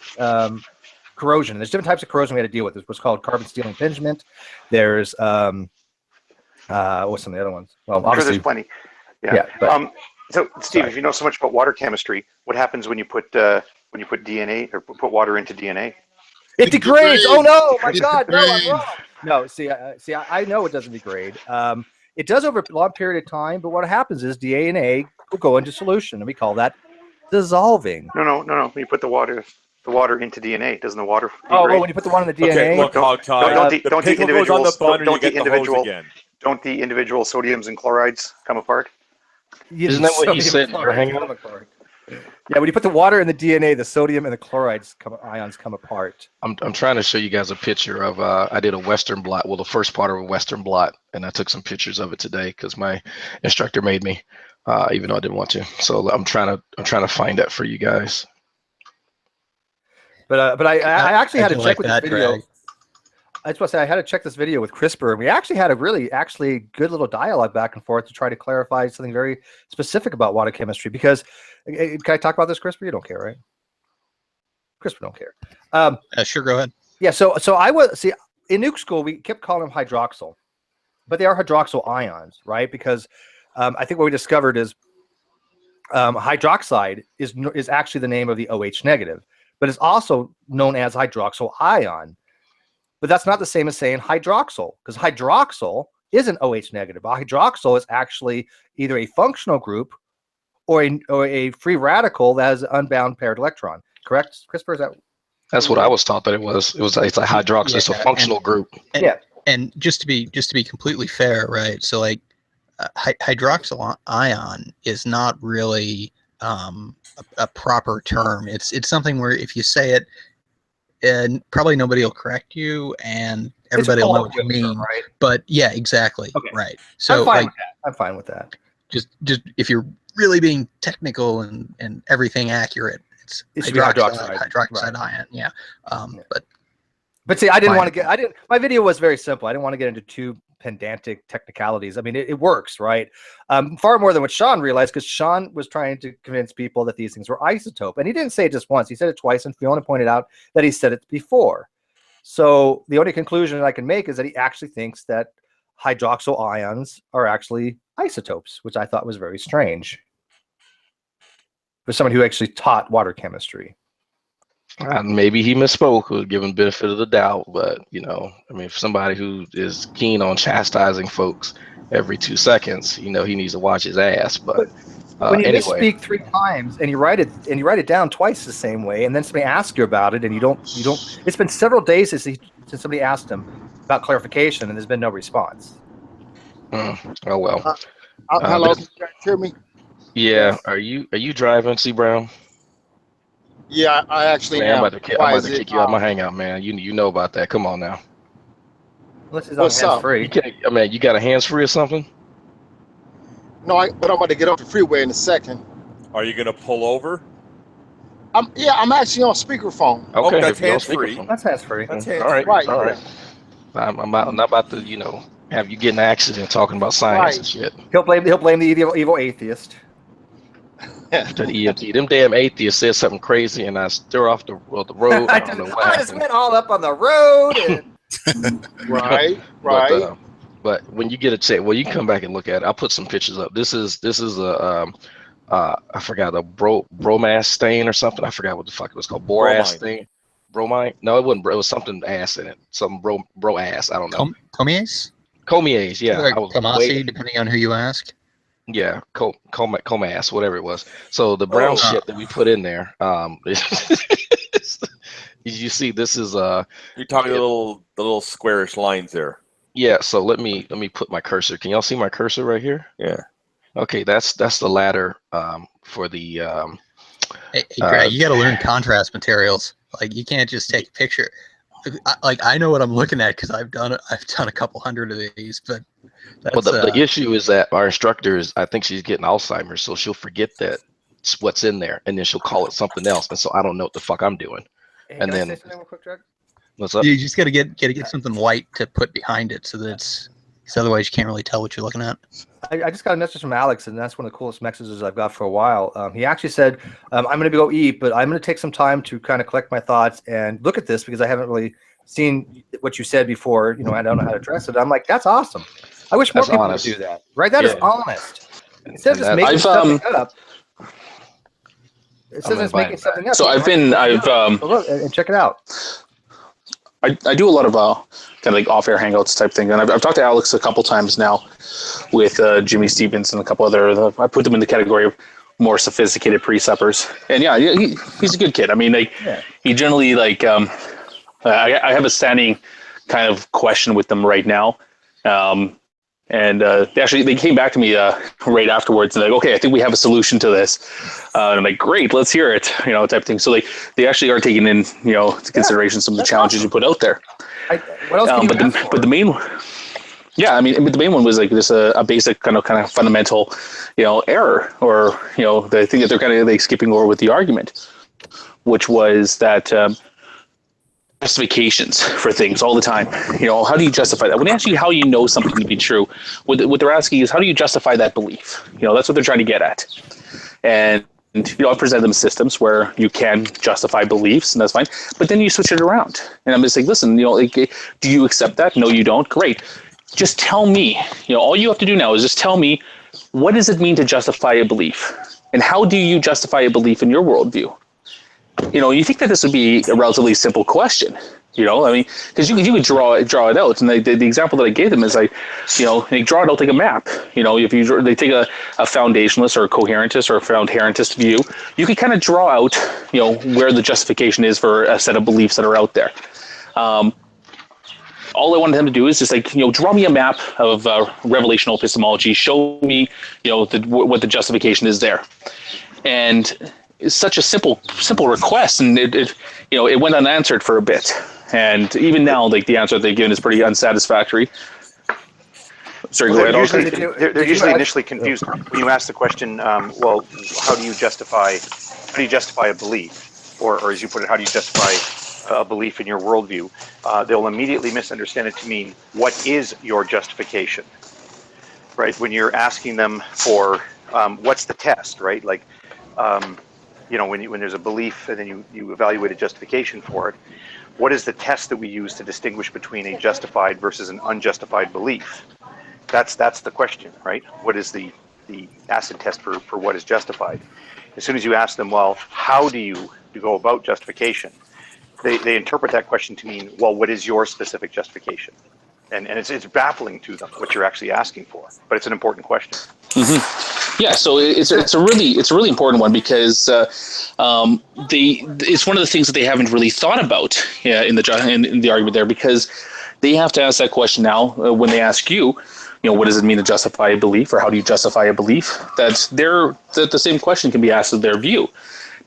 corrosion. There's different types of corrosion we had to deal with. There's what's called carbon steel impingement. There's what's some of the other ones? Well, obviously there's plenty. Yeah. So Steve, if you know so much about water chemistry, what happens when you put DNA or put water into DNA? It degrades. Oh no! My God, no! I'm wrong. No, see, I know it doesn't degrade. It does over a long period of time, but what happens is DNA will go into solution, and we call that dissolving. No. When you put the water, The water into DNA. Doesn't the water Oh, degrade? when you put the one in the DNA. Okay, look, Hog Tie. Don't The the pickle goes on the individuals bun, and you don't the get the hose individual again. don't the individual sodiums and chlorides come apart? Isn't that what he said in your hangout? Yeah, when you put the water in the DNA, the sodium and the ions come apart. I'm trying to show you guys a picture of I did a Western blot, well the first part of a Western blot, and I took some pictures of it today because my instructor made me, even though I didn't want to. So I'm trying to find that for you guys. But I actually had to check with this that video. drag. I just want to say I had to check this video with CRISPR, and we actually had a really good little dialogue back and forth to try to clarify something very specific about water chemistry. Because can I talk about this, CRISPR? You don't care, right? CRISPR don't care. Sure, go ahead. Yeah. So I was in nuke school. We kept calling them hydroxyl, but they are hydroxyl ions, right? Because I think what we discovered is hydroxide is actually the name of the OH negative, but it's also known as hydroxyl ion. But that's not the same as saying hydroxyl, because hydroxyl is an OH negative. Hydroxyl is actually either a functional group or a free radical that has an unbound paired electron. Correct, CRISPR? Is that? That's what I was taught that it was. It's a hydroxyl. It's a functional group. And just to be completely fair, right? So like hydroxyl ion is not really a proper term. It's something where if you say it, and probably nobody will correct you, and everybody will know what you mean. Right? But yeah, exactly. Okay. Right. So I'm fine with that. Just if you're really being technical and everything accurate, it's hydroxide ion. Yeah. But see, I didn't want to get. My video was very simple. I didn't want to get into too pedantic technicalities. I mean, it works, right? Far more than what Sean realized, because Sean was trying to convince people that these things were isotope, and he didn't say it just once. He said it twice, and Fiona pointed out that he said it before. So the only conclusion I can make is that he actually thinks that hydroxyl ions are actually isotopes, which I thought was very strange for someone who actually taught water chemistry. Maybe he misspoke, or given benefit of the doubt, but I mean, for somebody who is keen on chastising folks every 2 seconds, he needs to watch his ass. But when you anyway, misspeak 3 times and you write it down twice the same way, and then somebody asks you about it, and you don't. It's been several days since somebody asked him about clarification, and there's been no response. Oh well. Hello, can you guys hear me? Yeah. Are you driving, C. Brown? Yeah, I actually Man, am. I'm about to kick you out of my hangout, man. You know about that. Come on now. Unless it's on hands-free. You got a hands-free or something? No, but I'm about to get off the freeway in a second. Are you going to pull over? I'm actually on speakerphone. Okay, that's hands-free. That's hands-free. That's All hands-free. right. All right. I'm not about to, have you get in an accident talking about science and shit. He'll blame the evil atheist. To the EMT. Them damn atheists said something crazy, and I stir off the road. I don't know what I just went all up on the road. And... right. But when you get a check, well, you can come back and look at it. I'll put some pictures up. This is a I forgot, a bromass stain or something. I forgot what the fuck it was called. Borass stain. Bromine? No, it wasn't. It was something ass in it. Some bro ass. I don't know. Comiers? Comiers, yeah. Comasi, depending on who you ask. Yeah, comass, whatever it was. So the brown shit that we put in there, you see, this is You're talking the little squarish lines there. Yeah. So let me put my cursor. Can y'all see my cursor right here? Yeah. Okay, that's the ladder for the. Hey, Greg, you got to learn contrast materials. Like, you can't just take a picture. I know what I'm looking at because I've done a couple hundred of these, but. Well, the issue is that our instructor I think she's getting Alzheimer's, so she'll forget that what's in there, and then she'll call it something else, and so I don't know what the fuck I'm doing. Hey, and then, say something real quick, Greg? What's up? You just gotta get something white to put behind it, so because otherwise you can't really tell what you're looking at. I just got a message from Alex, and that's one of the coolest messages I've got for a while. He actually said, I'm going to go eat, but I'm going to take some time to kind of collect my thoughts and look at this because I haven't really seen what you said before. I don't know how to address it. I'm like, that's awesome. I wish more people would do that. Right? That is honest. Instead of just making something up. It says it's making something up. So I've look and check it out. I do a lot of kind of like off-air hangouts type thing, and I've talked to Alex a couple times now with Jimmy Stevens and a couple other. I put them in the category of more sophisticated pre-suppers. And yeah, he's a good kid. I mean, like he generally like I have a standing kind of question with them right now. And they came back to me right afterwards and like, okay, I think we have a solution to this. And I'm like, great, let's hear it, type of thing. So they actually are taking in, into consideration some of the challenges you put out there. What else can you but the main, yeah, I mean, but the main one was like this a basic kind of fundamental, error, or the thing that they're kind of like skipping over with the argument, which was that. Justifications for things all the time. How do you justify that? When they ask you how you know something to be true, what they're asking is how do you justify that belief? That's what they're trying to get at. And I present them systems where you can justify beliefs, and that's fine. But then you switch it around, and I'm just like, listen, do you accept that? No, you don't. Great. Just tell me. All you have to do now is just tell me what does it mean to justify a belief, and how do you justify a belief in your worldview? You think that this would be a relatively simple question, I mean, because you could draw it out. And the example that I gave them is they draw it out like a map. If they take a foundationalist or a coherentist or a foundherentist view, you could kind of draw out, where the justification is for a set of beliefs that are out there. All I wanted them to do is just draw me a map of revelational epistemology, show me, what the justification is there. And it's such a simple request, and it went unanswered for a bit, and even now, like the answer they've given is pretty unsatisfactory. Sorry, go ahead. They're usually initially confused when you ask the question. Well, how do you justify a belief, or as you put it, how do you justify a belief in your worldview? They'll immediately misunderstand it to mean what is your justification, right? When you're asking them for what's the test, right? Like. When there's a belief and then you evaluate a justification for it, what is the test that we use to distinguish between a justified versus an unjustified belief? That's the question, right? What is the acid test for what is justified? As soon as you ask them, well, how do you go about justification? They interpret that question to mean, well, what is your specific justification? And it's baffling to them what you're actually asking for, but it's an important question. Mm-hmm. Yeah, so it's a really important one because it's one of the things that they haven't really thought about in the argument there, because they have to ask that question now when they ask you, what does it mean to justify a belief, or how do you justify a belief? That the same question can be asked of their view.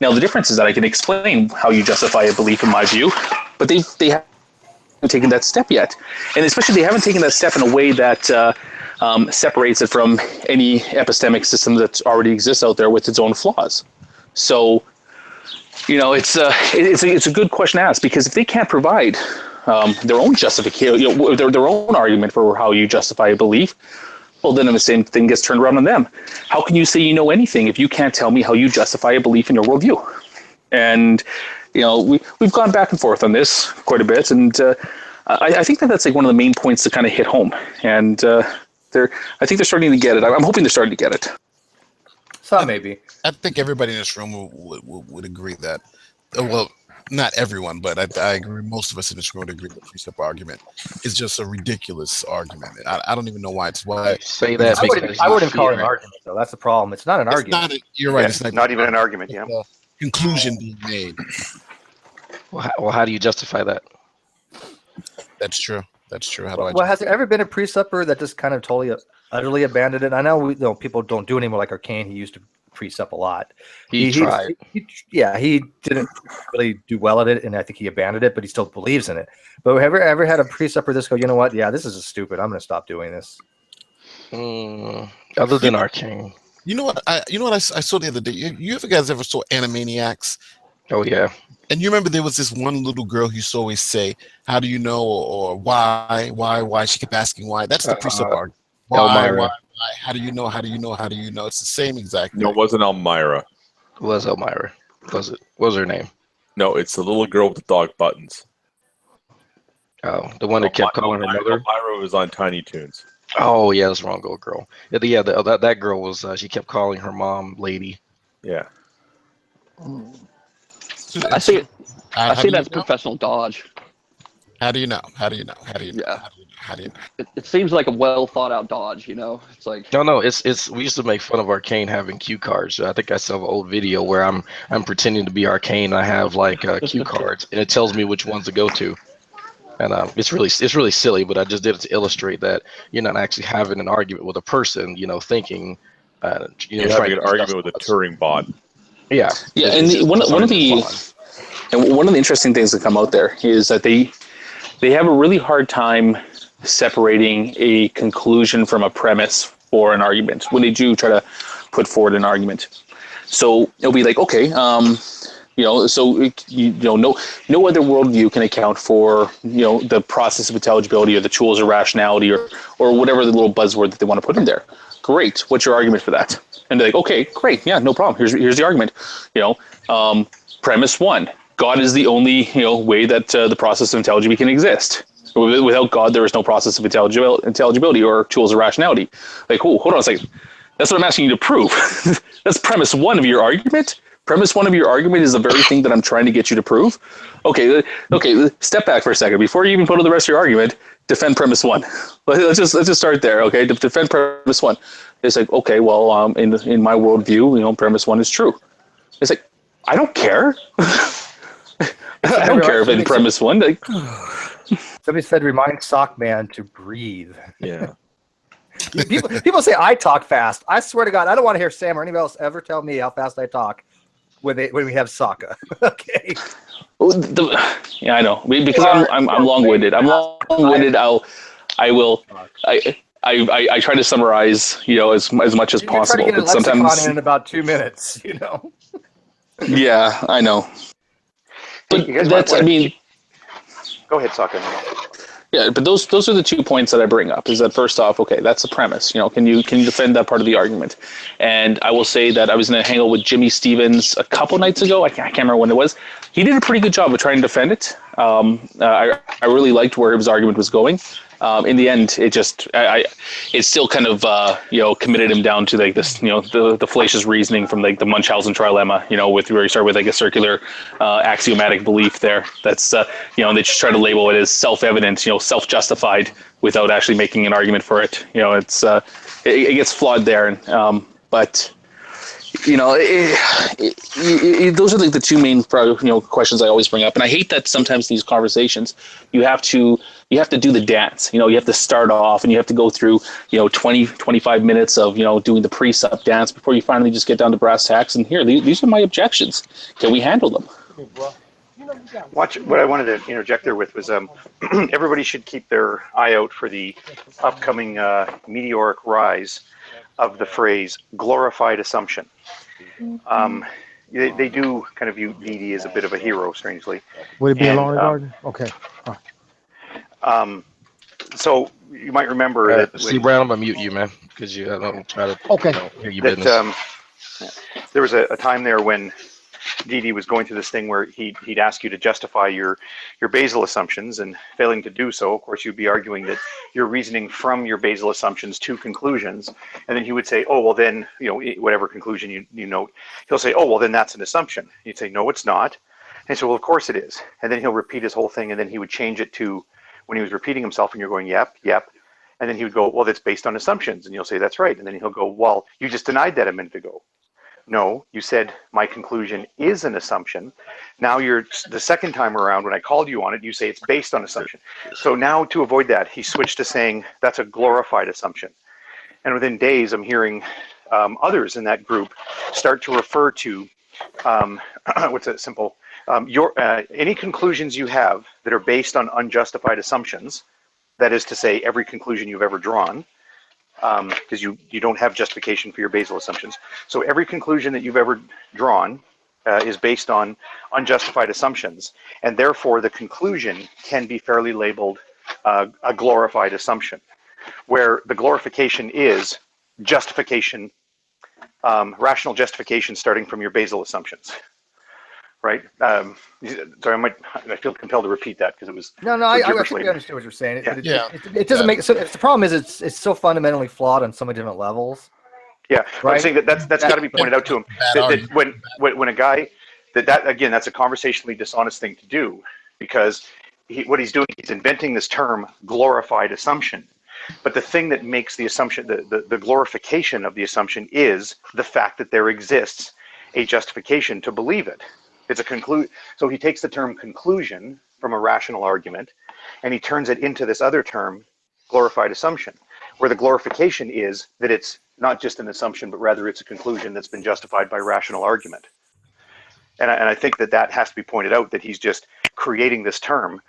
Now the difference is that I can explain how you justify a belief in my view, but they haven't taken that step yet, and especially they haven't taken that step in a way that separates it from any epistemic system that already exists out there with its own flaws. So, it's a good question to ask, because if they can't provide their own justification, their own argument for how you justify a belief, well, then the same thing gets turned around on them. How can you say you know anything if you can't tell me how you justify a belief in your worldview? And we've gone back and forth on this quite a bit, and I think that's like one of the main points to kind of hit home. And I think they're starting to get it. I'm hoping they're starting to get it. Some maybe. I think everybody in this room would agree that. Well, not everyone, but I agree. Most of us in this room would agree that the precept argument is just a ridiculous argument. I don't even know why it's why. Say that. I wouldn't call it an argument, though. That's the problem. It's not an argument. You're right. Yeah, it's not even an argument. Yeah. Conclusion being made. Well, how do you justify that? That's true. How do I? Well, has there ever been a pre-supper that just kind of totally, utterly abandoned it? I know people don't do anymore. Like Arcane, he used to pre-sup a lot. He tried. He didn't really do well at it, and I think he abandoned it, but he still believes in it. But have you ever had a pre-supper just go, you know what? Yeah, this is stupid. I'm going to stop doing this. Other than Arcane. You know what I saw the other day? You guys ever saw Animaniacs? Oh yeah. And you remember there was this one little girl who used to always say, "How do you know?" or "Why?" She kept asking why. That's the precept argument. Why? How do you know? How do you know? How do you know? It's the same exact thing. No, it wasn't Elmira. It was Elmira. Was it? What was her name? No, it's the little girl with the dog buttons. Oh, the one that kept calling her mother. Elmira was on Tiny Toons. Oh yeah, that's the wrong old girl. Yeah, that girl was. She kept calling her mom lady. Yeah. I see that's professional dodge. How do you know? How do you know? How do you know? Yeah. How do you know? How do you know? It seems like a well thought out dodge, you know? It's like, No, it's we used to make fun of Arcane having cue cards. So I think I saw an old video where I'm pretending to be Arcane. I have like cue cards, and it tells me which ones to go to. And it's really silly, but I just did it to illustrate that you're not actually having an argument with a person, thinking, You're trying having to an argument discuss with a thoughts. Turing bot. Yeah, Yeah, it's and just one of designed the for fun. and one of the interesting things that come out there is that they have a really hard time separating a conclusion from a premise for an argument when they do try to put forward an argument. So it'll be like, okay, so no other worldview can account for the process of intelligibility or the tools of rationality or whatever the little buzzword that they want to put in there. Great, what's your argument for that? And they're like, okay, great, yeah, no problem. Here's the argument. Premise one: God is the only way that the process of intelligibility can exist. Without God, there is no process of intelligibility or tools of rationality. Like, hold on a second. That's what I'm asking you to prove. That's premise one of your argument. Premise one of your argument is the very thing that I'm trying to get you to prove. Okay. Step back for a second before you even put on the rest of your argument. Defend premise one. Let's just start there. Okay, defend premise one. It's like, okay, well, in my worldview, premise one is true. It's like, I don't care. I don't care if in premise one. Like, Somebody said, "Remind Sockman to breathe." Yeah. People say I talk fast. I swear to God, I don't want to hear Sam or anybody else ever tell me how fast I talk when we have Sokka. Okay. Yeah, I know, because I'm long-winded. I'm long-winded. I try to summarize, as much as possible. Try to get a But sometimes in about 2 minutes. Yeah, I know. But you guys that's, I mean, go ahead, Sokka. yeah, but those are the 2 points that I bring up. Is that first off, okay, that's the premise. Can you defend that part of the argument? And I will say that I was in a hangout with Jimmy Stevens a couple nights ago. I can't remember when it was. He did a pretty good job of trying to defend it. I really liked where his argument was going. In the end, it just it still kind of committed him down to like this the fallacious reasoning from like the Munchausen trilemma, with where you start with like a circular axiomatic belief there. That's and they just try to label it as self-evident, self-justified without actually making an argument for it. It's it gets flawed there, but. Those are like the 2 main questions I always bring up, and I hate that sometimes these conversations you have to do the dance. You have to start off and you have to go through 20-25 minutes of doing the pre-sup dance before you finally just get down to brass tacks. And here, these are my objections. Can we handle them? What I wanted to interject there with was everybody should keep their eye out for the upcoming meteoric rise of the phrase glorified assumption. They do kind of view Didi as a bit of a hero, strangely. Would it be a long garden? Okay. So you might remember that. Steve Brown, I'm gonna mute you, man, because I don't try to hear your business. There was a time there when Didi was going through this thing where he'd ask you to justify your basal assumptions, and failing to do so, of course, you'd be arguing that you're reasoning from your basal assumptions to conclusions, and then he would say, oh, well then, whatever conclusion you note, he'll say, oh, well then that's an assumption. You'd say, no, it's not. And so, well, of course it is. And then he'll repeat his whole thing, and then he would change it to when he was repeating himself, and you're going, yep. And then he would go, well, that's based on assumptions. And you'll say, that's right. And then he'll go, well, you just denied that a minute ago. No, you said my conclusion is an assumption. Now the second time around when I called you on it, you say it's based on assumption. So now to avoid that, he switched to saying that's a glorified assumption. And within days, I'm hearing others in that group start to refer to what's a simple any conclusions you have that are based on unjustified assumptions. That is to say, every conclusion you've ever drawn. Because you don't have justification for your basal assumptions. So every conclusion that you've ever drawn is based on unjustified assumptions, and therefore the conclusion can be fairly labeled a glorified assumption, where the glorification is justification, rational justification starting from your basal assumptions. Right. Sorry, I feel compelled to repeat that because it was. No, I think I understand what you're saying. It doesn't make so. The problem is it's so fundamentally flawed on so many different levels. Yeah, right? I'm saying that's got to be pointed out to him. That when a guy that again, that's a conversationally dishonest thing to do, because what he's doing, he's inventing this term glorified assumption. But the thing that makes the assumption, the glorification of the assumption, is the fact that there exists a justification to believe it. It's a So he takes the term conclusion from a rational argument, and he turns it into this other term, glorified assumption, where the glorification is that it's not just an assumption, but rather it's a conclusion that's been justified by rational argument. And I think that has to be pointed out, that he's just creating this term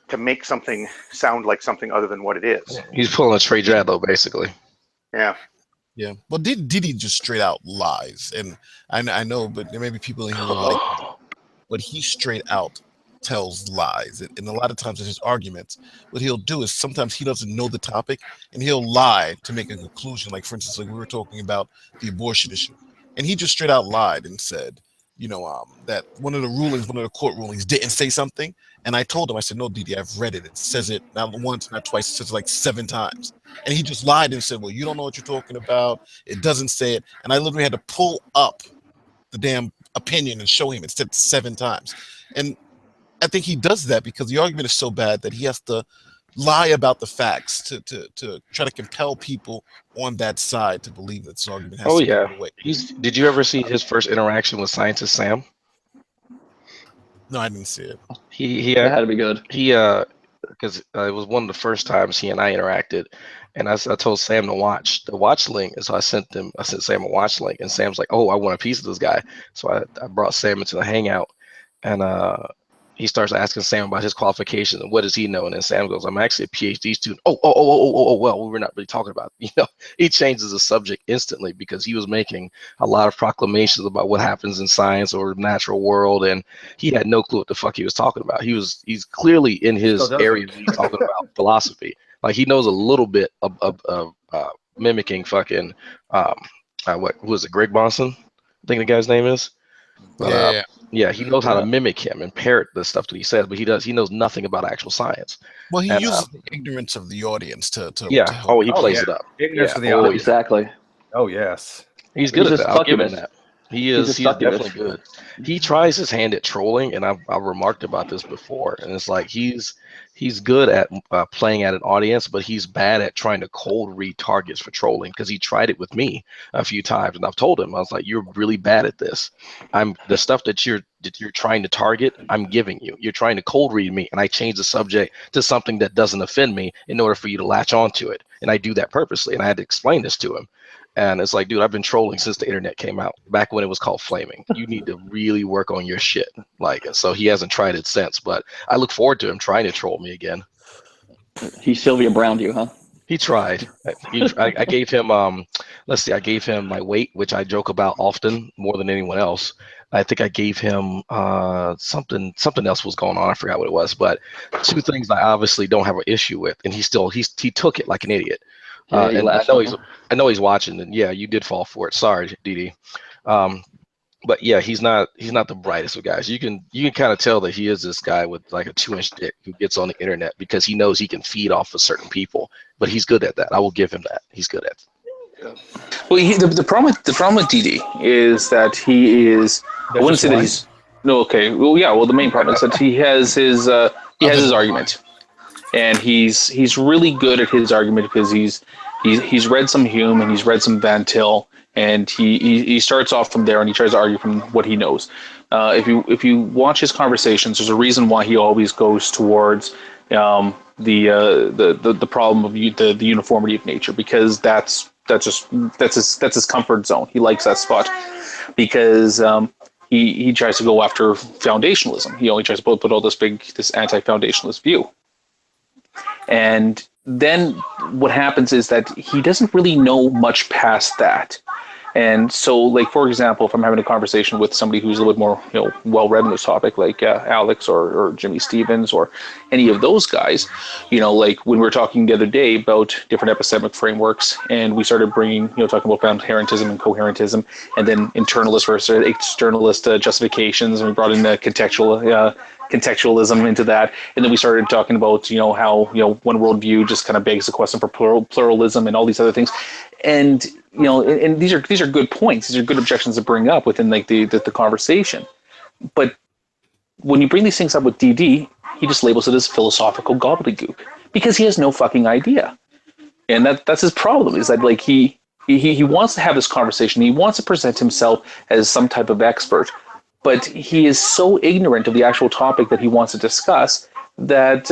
to make something sound like something other than what it is. He's pulling a straight Jado, basically. Yeah. Yeah. Well, Diddy just straight out lies, and I know, but there may be people in here who like, but he straight out tells lies, and a lot of times in his arguments, what he'll do is sometimes he doesn't know the topic, and he'll lie to make a conclusion. Like, for instance, like we were talking about the abortion issue, and he just straight out lied and said, that one of the court rulings didn't say something. And I told him, I said, no, Didi, I've read it. It says it not once, not twice, it says it like 7 times. And he just lied and said, well, you don't know what you're talking about. It doesn't say it. And I literally had to pull up the damn opinion and show him it said 7 times. And I think he does that because the argument is so bad that he has to lie about the facts to try to compel people on that side to believe that this argument has to go away. Did you ever see his first interaction with scientist Sam? No, I didn't see it. He That had to be good. Because it was one of the first times he and I interacted, and I told Sam to watch the watch link, and so I sent Sam a watch link, and Sam's like, "Oh, I want a piece of this guy," so I brought Sam into the hangout, and he starts asking Sam about his qualifications and what does he know, and then Sam goes, "I'm actually a PhD student." Well, we're not really talking about, he changes the subject instantly because he was making a lot of proclamations about what happens in science or natural world, and he had no clue what the fuck he was talking about. He's clearly in his area when he's talking about philosophy. Like, he knows a little bit of mimicking fucking who is it, Greg Bonson? I think the guy's name is. But, yeah, he knows how to mimic him and parrot the stuff that he says, but he knows nothing about actual science. Well, he uses the ignorance of the audience to he plays it up. Ignorance of the audience. Exactly. Oh yes. He's good at that. I'll give him succubus. that. He's definitely good. He tries his hand at trolling, and I've remarked about this before. And it's like he's good at playing at an audience, but he's bad at trying to cold read targets for trolling, because he tried it with me a few times, and I've told him, I was like, "You're really bad at this. The stuff that you're trying to target, I'm giving you. You're trying to cold read me, and I change the subject to something that doesn't offend me in order for you to latch onto it. And I do that purposely." And I had to explain this to him. And it's like, dude, I've been trolling since the internet came out, back when it was called flaming. You need to really work on your shit. So he hasn't tried it since, but I look forward to him trying to troll me again. He Sylvia Browned you, huh? He tried. I gave him, I gave him my weight, which I joke about often more than anyone else. I think I gave him something else was going on. I forgot what it was, but 2 things I obviously don't have an issue with, and he took it like an idiot. And I know he's watching, and yeah, you did fall for it. Sorry, Didi. But yeah, he's not the brightest of guys. You can kind of tell that he is this guy with like a 2-inch dick who gets on the internet because he knows he can feed off of certain people. But he's good at that. I will give him that. He's good at it. Well, the problem with Didi is that he is. I wouldn't say that he's. No, okay. Well, yeah. Well, the main problem is that he has his argument, and he's really good at his argument because he's read some Hume and he's read some Van Til, and he starts off from there and he tries to argue from what he knows. If you watch his conversations, there's a reason why he always goes towards the problem of the uniformity of nature, because that's his comfort zone. He likes that spot because he tries to go after foundationalism. He only tries to put all this anti-foundationalist view. And then what happens is that he doesn't really know much past that. And so, like, for example, if I'm having a conversation with somebody who's a little bit more, well-read in this topic, like Alex or Jimmy Stevens or any of those guys, like when we were talking the other day about different epistemic frameworks, and we started bringing, talking about inherentism and coherentism, and then internalist versus externalist justifications, and we brought in the contextualism into that, and then we started talking about how one worldview just kind of begs the question for pluralism and all these other things, and and these are good points. These are good objections to bring up within like the conversation. But when you bring these things up with DD, he just labels it as philosophical gobbledygook because he has no fucking idea. And that's his problem, is that like he wants to have this conversation. He wants to present himself as some type of expert, but he is so ignorant of the actual topic that he wants to discuss that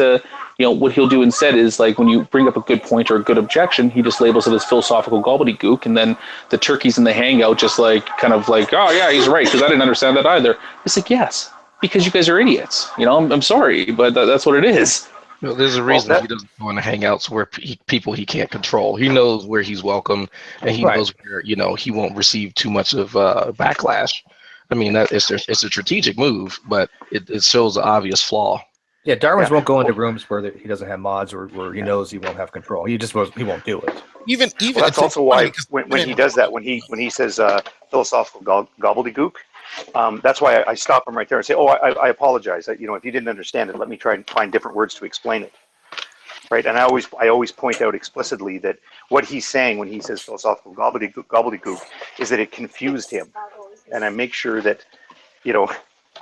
what he'll do instead is, like, when you bring up a good point or a good objection, he just labels it as philosophical gobbledygook, and then the turkeys in the hangout just like kind of like, oh yeah, he's right because I didn't understand that either. It's like, yes, because you guys are idiots. I'm sorry, but that's what it is. No, there's a reason he doesn't go into hangouts where people he can't control. He knows where he's welcome, and he knows where he won't receive too much of backlash. I mean, it's a strategic move, but it shows the obvious flaw. Yeah, Darwin's won't go into rooms where he doesn't have mods or where he knows he won't have control. He won't do it. Even well, that's also why when he does that, when he says philosophical gobbledygook, that's why I stop him right there and say, "Oh, I apologize. If you didn't understand it, let me try and find different words to explain it." Right? And I always point out explicitly that what he's saying when he says philosophical gobbledygook is that it confused him, and I make sure that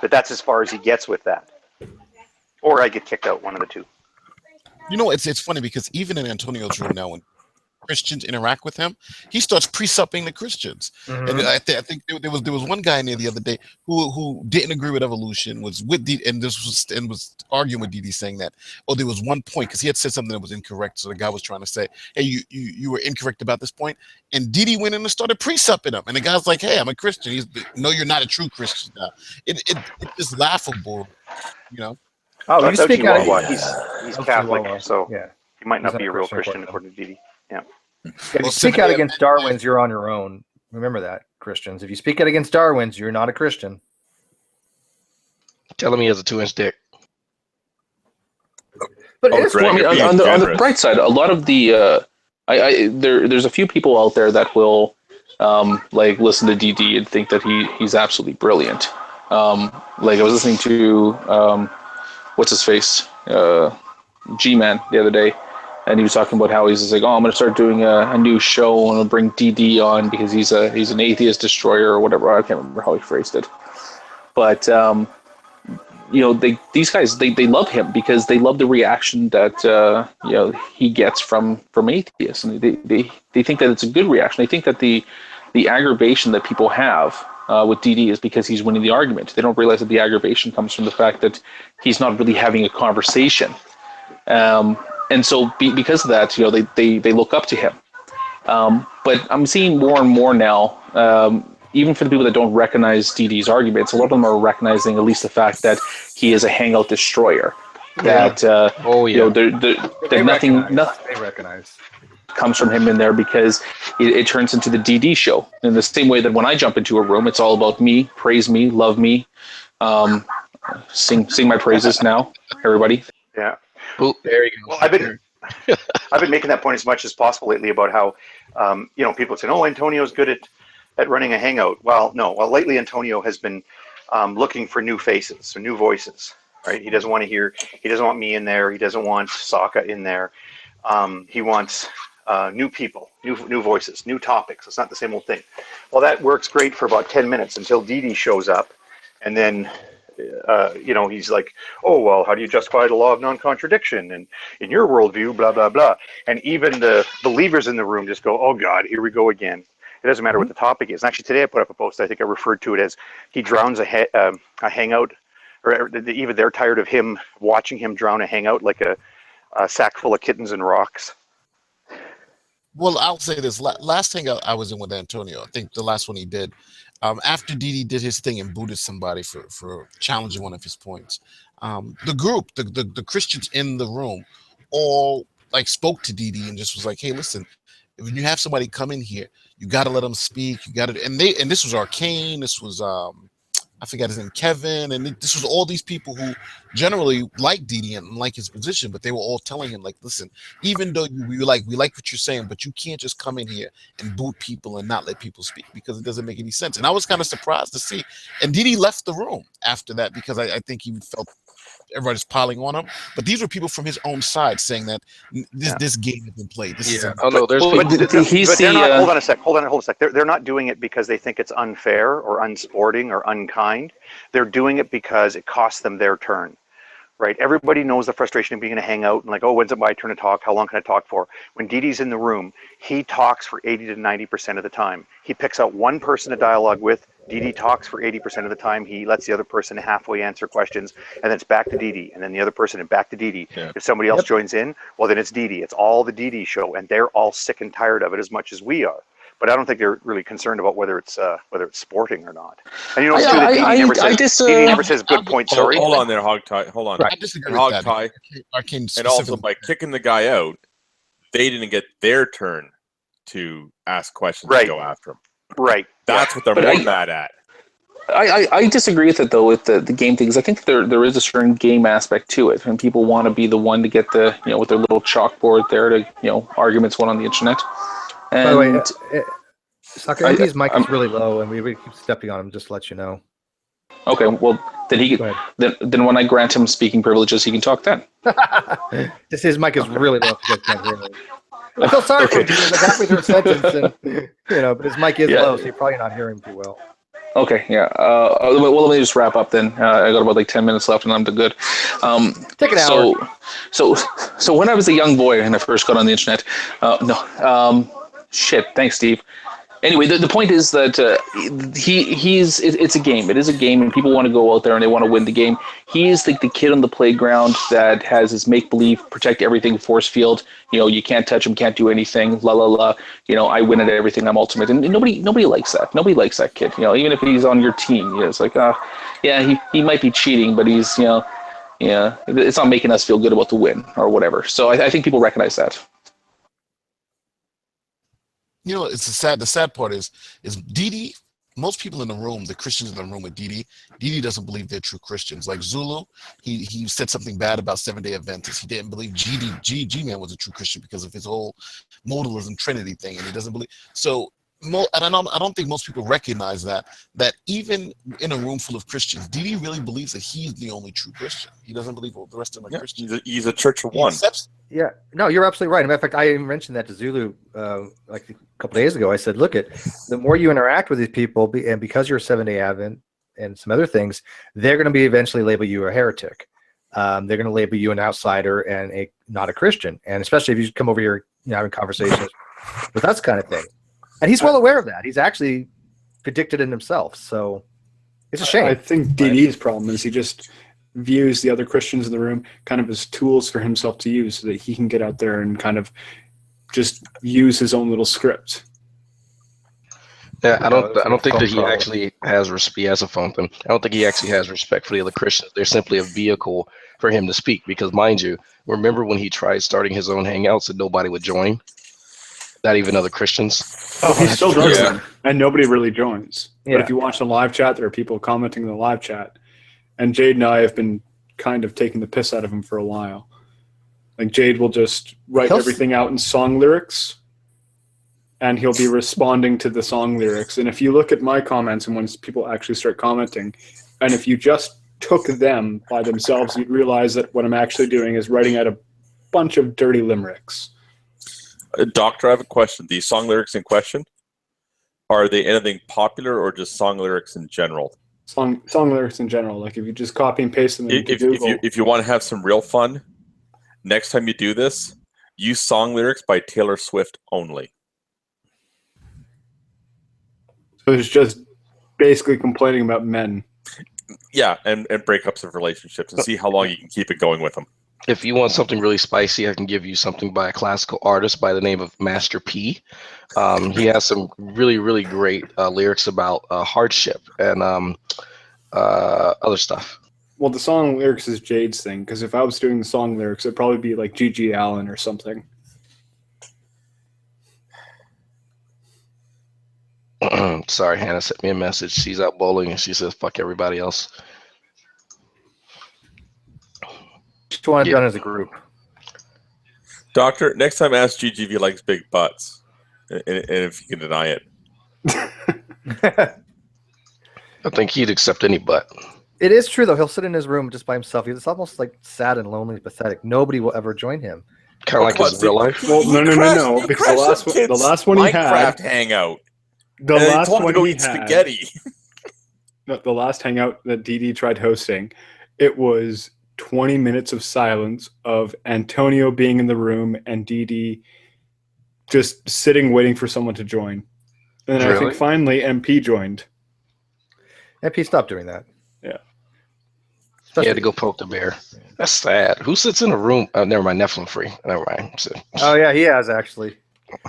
that's as far as he gets with that, or I get kicked out, one of the two. It's funny because even in Antonio's room now, when Christians interact with him, he starts presupping the Christians. Mm-hmm. And I think there was one guy in there the other day who didn't agree with evolution, was with Didi, and was arguing with Didi, saying that there was one point because he had said something that was incorrect. So the guy was trying to say, hey, you were incorrect about this point, and Didi went in and started presupping him, and the guy's like, hey, I'm a Christian. No, you're not a true Christian now. It's just laughable, Oh, you speak out of he's Catholic, so he might not be a real Christian according to Didi. Yeah. If you speak out against Darwin's, you're on your own. Remember that, Christians. If you speak out against Darwin's, you're not a Christian. Tell him he has a 2-inch dick. But on the bright side, a lot of the there's a few people out there that will listen to DD and think that he's absolutely brilliant. Like I was listening to what's his face, G-Man the other day, and he was talking about how he's just like, I'm going to start doing a new show and I'll bring DD on because he's an atheist destroyer or whatever. I can't remember how he phrased it, but these guys they love him because they love the reaction that he gets from atheists, and they think that it's a good reaction. They think that the aggravation that people have with DD is because he's winning the argument. They don't realize that the aggravation comes from the fact that he's not really having a conversation. And so because of that, they look up to him. But I'm seeing more and more now, even for the people that don't recognize DD's arguments, a lot of them are recognizing at least the fact that he is a hangout destroyer. That there's nothing comes from him in there because it turns into the DD show. In the same way that when I jump into a room, it's all about me, praise me, love me, sing my praises now, everybody. Yeah. Well, there you go. Well, I've been making that point as much as possible lately about how people say, "Oh, Antonio's good at running a hangout." Well, no. Well, lately Antonio has been looking for new faces or new voices. Right? He doesn't want me in there. He doesn't want Sokka in there. He wants new people, new voices, new topics. It's not the same old thing. Well, that works great for about 10 minutes until Didi shows up, and then he's like, "Oh, well, how do you justify the law of non-contradiction? And in your worldview, blah, blah, blah." And even the believers in the room just go, "Oh, God, here we go again." It doesn't matter what the topic is. And actually, today I put up a post. I think I referred to it as he drowns a hangout, or even they're tired of him watching him drown a hangout like a sack full of kittens and rocks. Well, I'll say this. Last hangout I was in with Antonio, I think the last one he did, after Didi did his thing and booted somebody for challenging one of his points, the group, the Christians in the room, all spoke to Didi and just was like, "Hey, listen, when you have somebody come in here, you got to let them speak. You got to." And this was Arcane. This was I forgot his name, Kevin, and this was all these people who generally like Didi and like his position, but they were all telling him, listen, even though we like what you're saying, but you can't just come in here and boot people and not let people speak because it doesn't make any sense. And I was kind of surprised to see. And Didi left the room after that because I think he felt everybody's piling on him. But these were people from his own side saying that this game has been played. Hold on a sec. They're not doing it because they think it's unfair or unsporting or unkind. They're doing it because it costs them their turn, right? Everybody knows the frustration of being in a hangout and like, oh, when's it my turn to talk? How long can I talk for? When Dee Dee's in the room, he talks for 80 to 90% of the time. He picks out one person to dialogue with. Dee Dee talks for 80% of the time. He lets the other person halfway answer questions, and then it's back to Dee Dee, and then the other person and back to Dee Dee. Yeah. If somebody else joins in, well, then it's Dee Dee. It's all the Dee Dee show, and they're all sick and tired of it as much as we are. But I don't think they're really concerned about whether it's sporting or not. And you know, too, that Dee Dee never says good point. Sorry. Hold on there, Hog Tie. Hold on. Right. I disagree with Hog that. Tie. Arcane And also specifically- by kicking the guy out, they didn't get their turn to ask questions Right. and go after him. Right. That's what they're But more I- mad at. I disagree with it though with the game things. I think there is a certain game aspect to it, and people want to be the one to get the with their little chalkboard there to arguments won on the internet. And By the way, Soccer MP's mic is really low, and we keep stepping on him. Just to let you know. okay, well then when I grant him speaking privileges, he can talk then. Just his mic is really low. If you guys can't hear him. I feel sorry for him. He was like halfway through a sentence, and but his mic is low, so you're probably not hearing him too well. Okay, yeah. Well, let me just wrap up then. I got about like 10 minutes left, and I'm good. Take an hour. So when I was a young boy and I first got on the internet, shit. Thanks, Steve. Anyway, the point is that it's a game. It is a game, and people want to go out there and they want to win the game. He is like the kid on the playground that has his make-believe, protect everything force field. You can't touch him, can't do anything, la la la. I win at everything, I'm ultimate. And nobody likes that. Nobody likes that kid. Even if he's on your team, it's like, he might be cheating, but he's, it's not making us feel good about the win or whatever. So I think people recognize that. It's the sad part is Dee Dee, most people in the room, the Christians in the room with Dee Dee doesn't believe they're true Christians. Like Zulu, he said something bad about Seventh-day Adventists. He didn't believe G-Man was a true Christian because of his whole modalism Trinity thing, and he doesn't believe. So, and I don't think most people recognize that even in a room full of Christians, Dee Dee really believes that he's the only true Christian. He doesn't believe the rest of them are Christians. He's a church of one. Yeah, no, you're absolutely right. As a matter of fact, I mentioned that to Zulu like a couple days ago. I said, look, the more you interact with these people, and because you're a 7-day Advent and some other things, they're going to be eventually label you a heretic. They're going to label you an outsider and not a Christian. And especially if you come over here, having conversations with us kind of thing. And he's well aware of that. He's actually predicted it himself. So it's a shame. I think Dee Dee's problem is he just views the other Christians in the room kind of as tools for himself to use so that he can get out there and kind of just use his own little script. Yeah, I don't think that he actually has respect. He has a phone thing. I don't think he actually has respect for the other Christians. They're simply a vehicle for him to speak. Because mind you, remember when he tried starting his own hangouts and nobody would join? Not even other Christians. Oh, he still does them, and nobody really joins. Yeah. But if you watch the live chat, there are people commenting in the live chat. And Jade and I have been kind of taking the piss out of him for a while. Like Jade will just write everything out in song lyrics, and he'll be responding to the song lyrics. And if you look at my comments and when people actually start commenting, and if you just took them by themselves, you'd realize that what I'm actually doing is writing out a bunch of dirty limericks. Doctor, I have a question. These song lyrics in question, are they anything popular or just song lyrics in general? Song lyrics in general. Like if you just copy and paste them into Google. If you want to have some real fun, next time you do this, use song lyrics by Taylor Swift only. So it's just basically complaining about men. Yeah, and breakups of relationships and see how long you can keep it going with them. If you want something really spicy, I can give you something by a classical artist by the name of Master P. He has some really, really great lyrics about hardship and other stuff. Well, the song lyrics is Jade's thing, because if I was doing the song lyrics, it'd probably be like G.G. Allen or something. Sorry, Hannah sent me a message. She's out bowling and she says, fuck everybody else. Just want it done as a group. Doctor, next time ask Gigi if he likes big butts, and if you can deny it. I think he'd accept any butt. It is true, though. He'll sit in his room just by himself. It's almost like sad and lonely and pathetic. Nobody will ever join him. Kind of like his real life. Well, no. Because the last one he had, Minecraft hangout. The last told him one to go he eat had, spaghetti. the last hangout that Dee Dee tried hosting, it was 20 minutes of silence of Antonio being in the room and Dee Dee just sitting waiting for someone to join. And then I think finally MP joined. MP stopped doing that. Yeah. He had to go poke the bear. That's sad. Who sits in a room? Oh, never mind. Nephilim free. Never mind. Oh yeah, he has actually.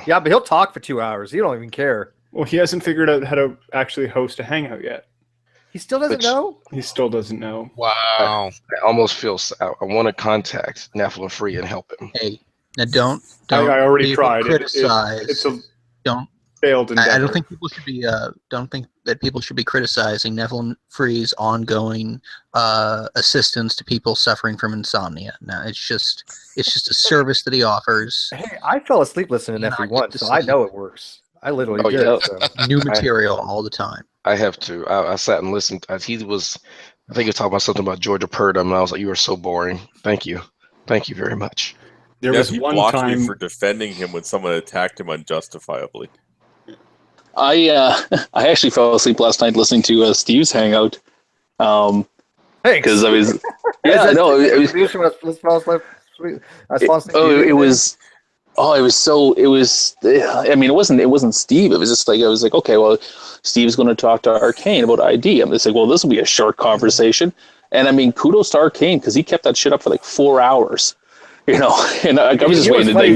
Yeah, but he'll talk for 2 hours. He don't even care. Well, he hasn't figured out how to actually host a hangout yet. He still doesn't know? He still doesn't know. Wow. I almost feel I want to contact Nephilim free and help him. Hey, now don't I already people tried. Criticize. It's a don't failed endeavor. I don't think people should be. Don't think that people should be criticizing Nephilim Free's ongoing assistance to people suffering from insomnia. No, it's just a service that he offers. Hey, I fell asleep listening to Nephi once, so I know it works. I literally did. Yeah. So. New material all the time. I have to. I sat and listened. I think he was talking about something about Georgia Purdom, and I was like, "You are so boring." Thank you very much. There was he one blocked time me for defending him when someone attacked him unjustifiably. I actually fell asleep last night listening to Steve's hangout. Thanks. Because I was, yeah, no, it was. I mean, it wasn't Steve. It was just like, I was like, okay, well, Steve's going to talk to Arcane about ID. I'm just like, well, this will be a short conversation. And I mean, kudos to Arcane because he kept that shit up for like 4 hours. You know, and I was just waiting. Funny,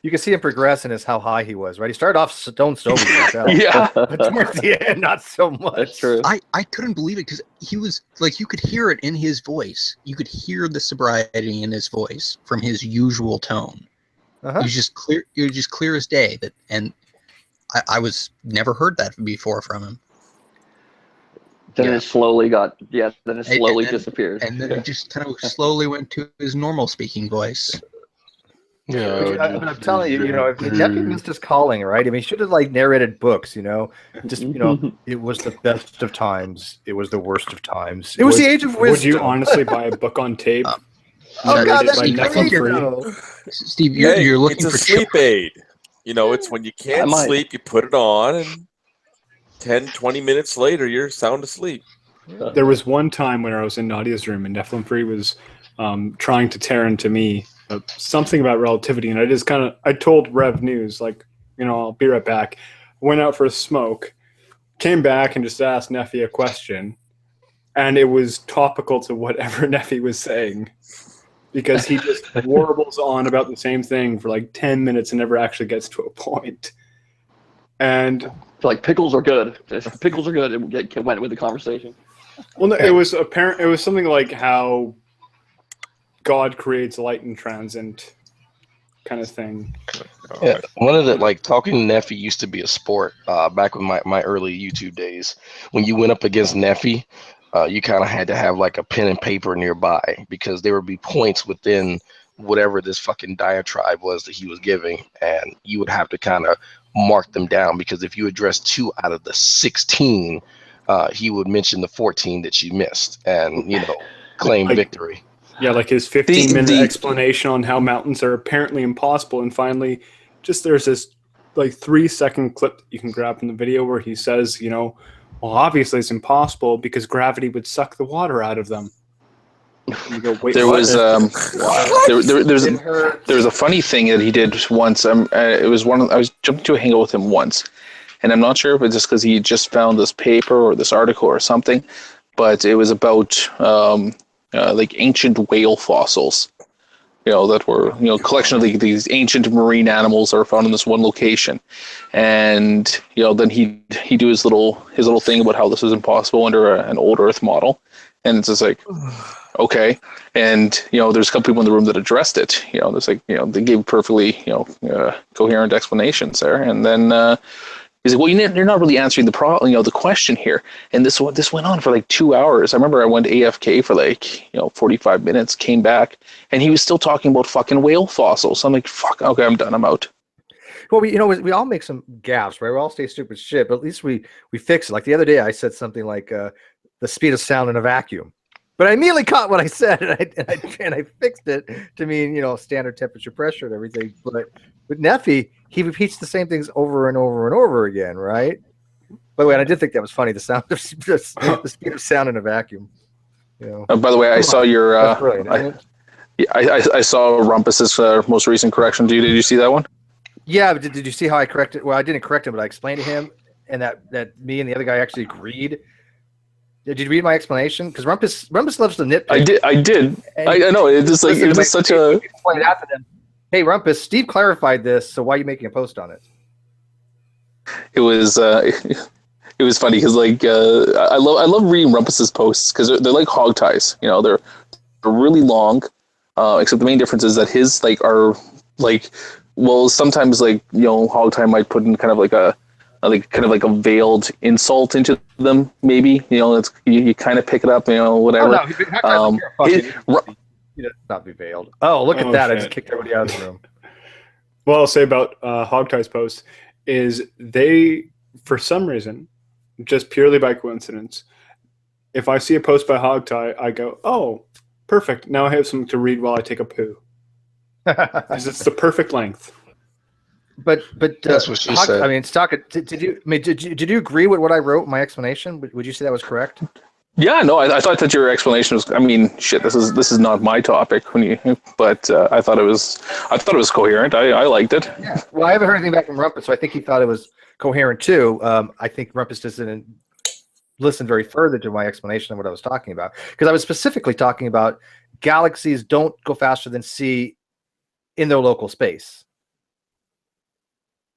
you can see him progress in his how high he was. Right, he started off stone sober, yeah, but towards the end, not so much. That's true. I couldn't believe it because he was like, you could hear it in his voice. You could hear the sobriety in his voice from his usual tone. It was just clear. It was just clear as day. I was never heard that before from him. Then it slowly disappeared. And then it just kind of slowly went to his normal speaking voice. Yeah, I'm telling you, if Nephi missed his calling, right? I mean, he should have like narrated books, just it was the best of times, it was the worst of times. It was the age of wisdom. Would you honestly buy a book on tape? Oh God, that's crazy. Steve, you're looking it's for a sleep aid. It's when you can't sleep, you put it on, and 10, 20 minutes later, you're sound asleep. There was one time when I was in Nadia's room and Nephilim Free was trying to tear into me something about relativity, and I told Rev News, like, I'll be right back. Went out for a smoke, came back and just asked Nephi a question, and it was topical to whatever Nephi was saying, because he just warbles on about the same thing for like 10 minutes and never actually gets to a point. And like pickles are good. If pickles are good, it went with the conversation. Well, no, it was apparent. It was something like how God creates light and transient, kind of thing. Yeah, one of the talking to Nephi used to be a sport back in my early YouTube days. When you went up against Nephi, you kind of had to have like a pen and paper nearby because there would be points within whatever this fucking diatribe was that he was giving, and you would have to kind of mark them down because if you addressed 2 out of the 16, he would mention the 14 that you missed and claim victory. Yeah, like his 15-minute explanation on how mountains are apparently impossible, and finally, just there's this like 3-second clip that you can grab from the video where he says, well, obviously it's impossible because gravity would suck the water out of them. Go, there was a funny thing that he did once. I was jumping to a hangout with him once, and I'm not sure if it's just because he just found this paper or this article or something, but it was about like ancient whale fossils, that were collection of these ancient marine animals that were found in this one location, and then he do his little thing about how this is impossible under an old Earth model, and it's just like. Okay, and there's a couple people in the room that addressed it. There's like they gave perfectly coherent explanations there, and then he's like, "Well, you're not really answering the the question here." And this went on for like 2 hours. I remember I went AFK for like 45 minutes, came back, and he was still talking about fucking whale fossils. I'm like, "Fuck, okay, I'm done. I'm out." Well, we all make some gaffes, right? We all say stupid shit, but at least we fix it. Like the other day, I said something like the speed of sound in a vacuum. But I immediately caught what I said, and I fixed it to mean, standard temperature, pressure, and everything. But with Nephi, he repeats the same things over and over and over again, right? By the way, and I did think that was funny, the sound of the speed of sound in a vacuum. You By the way, I Come saw on. your. That's brilliant, isn't it? I saw Rumpus's most recent correction. Did you see that one? Yeah, but did you see how I corrected? Well, I didn't correct him, but I explained to him, and that me and the other guy actually agreed. Did you read my explanation? Because Rumpus loves to nitpick. I did. And I know. It's just like listen it was to just my such a. point out to them. Hey, Rumpus, Steve clarified this, so why are you making a post on it? It was it was funny because like I love reading Rumpus's posts because they're like hog ties. You know, they're really long. Except the main difference is that his like are like, well, sometimes like, you know, hog tie might put in kind of like a veiled insult into them. Maybe, you know, it's you kind of pick it up. You know, whatever. Oh, no, he does not be veiled. Oh, look at that! Shit. I just kicked everybody out of the room. What I'll say about Hogtie's post is they, for some reason, just purely by coincidence, if I see a post by Hogtie, I go, "Oh, perfect! Now I have something to read while I take a poo." Because it's the perfect length. But That's what she said. I mean, did you agree with what I wrote in my explanation? Would you say that was correct? Yeah, no, I thought that your explanation was. I mean, shit, this is not my topic. But I thought it was coherent. I liked it. Yeah. Well, I haven't heard anything back from Rumpus, so I think he thought it was coherent too. I think Rumpus just didn't listen very further to my explanation of what I was talking about, because I was specifically talking about galaxies don't go faster than C in their local space,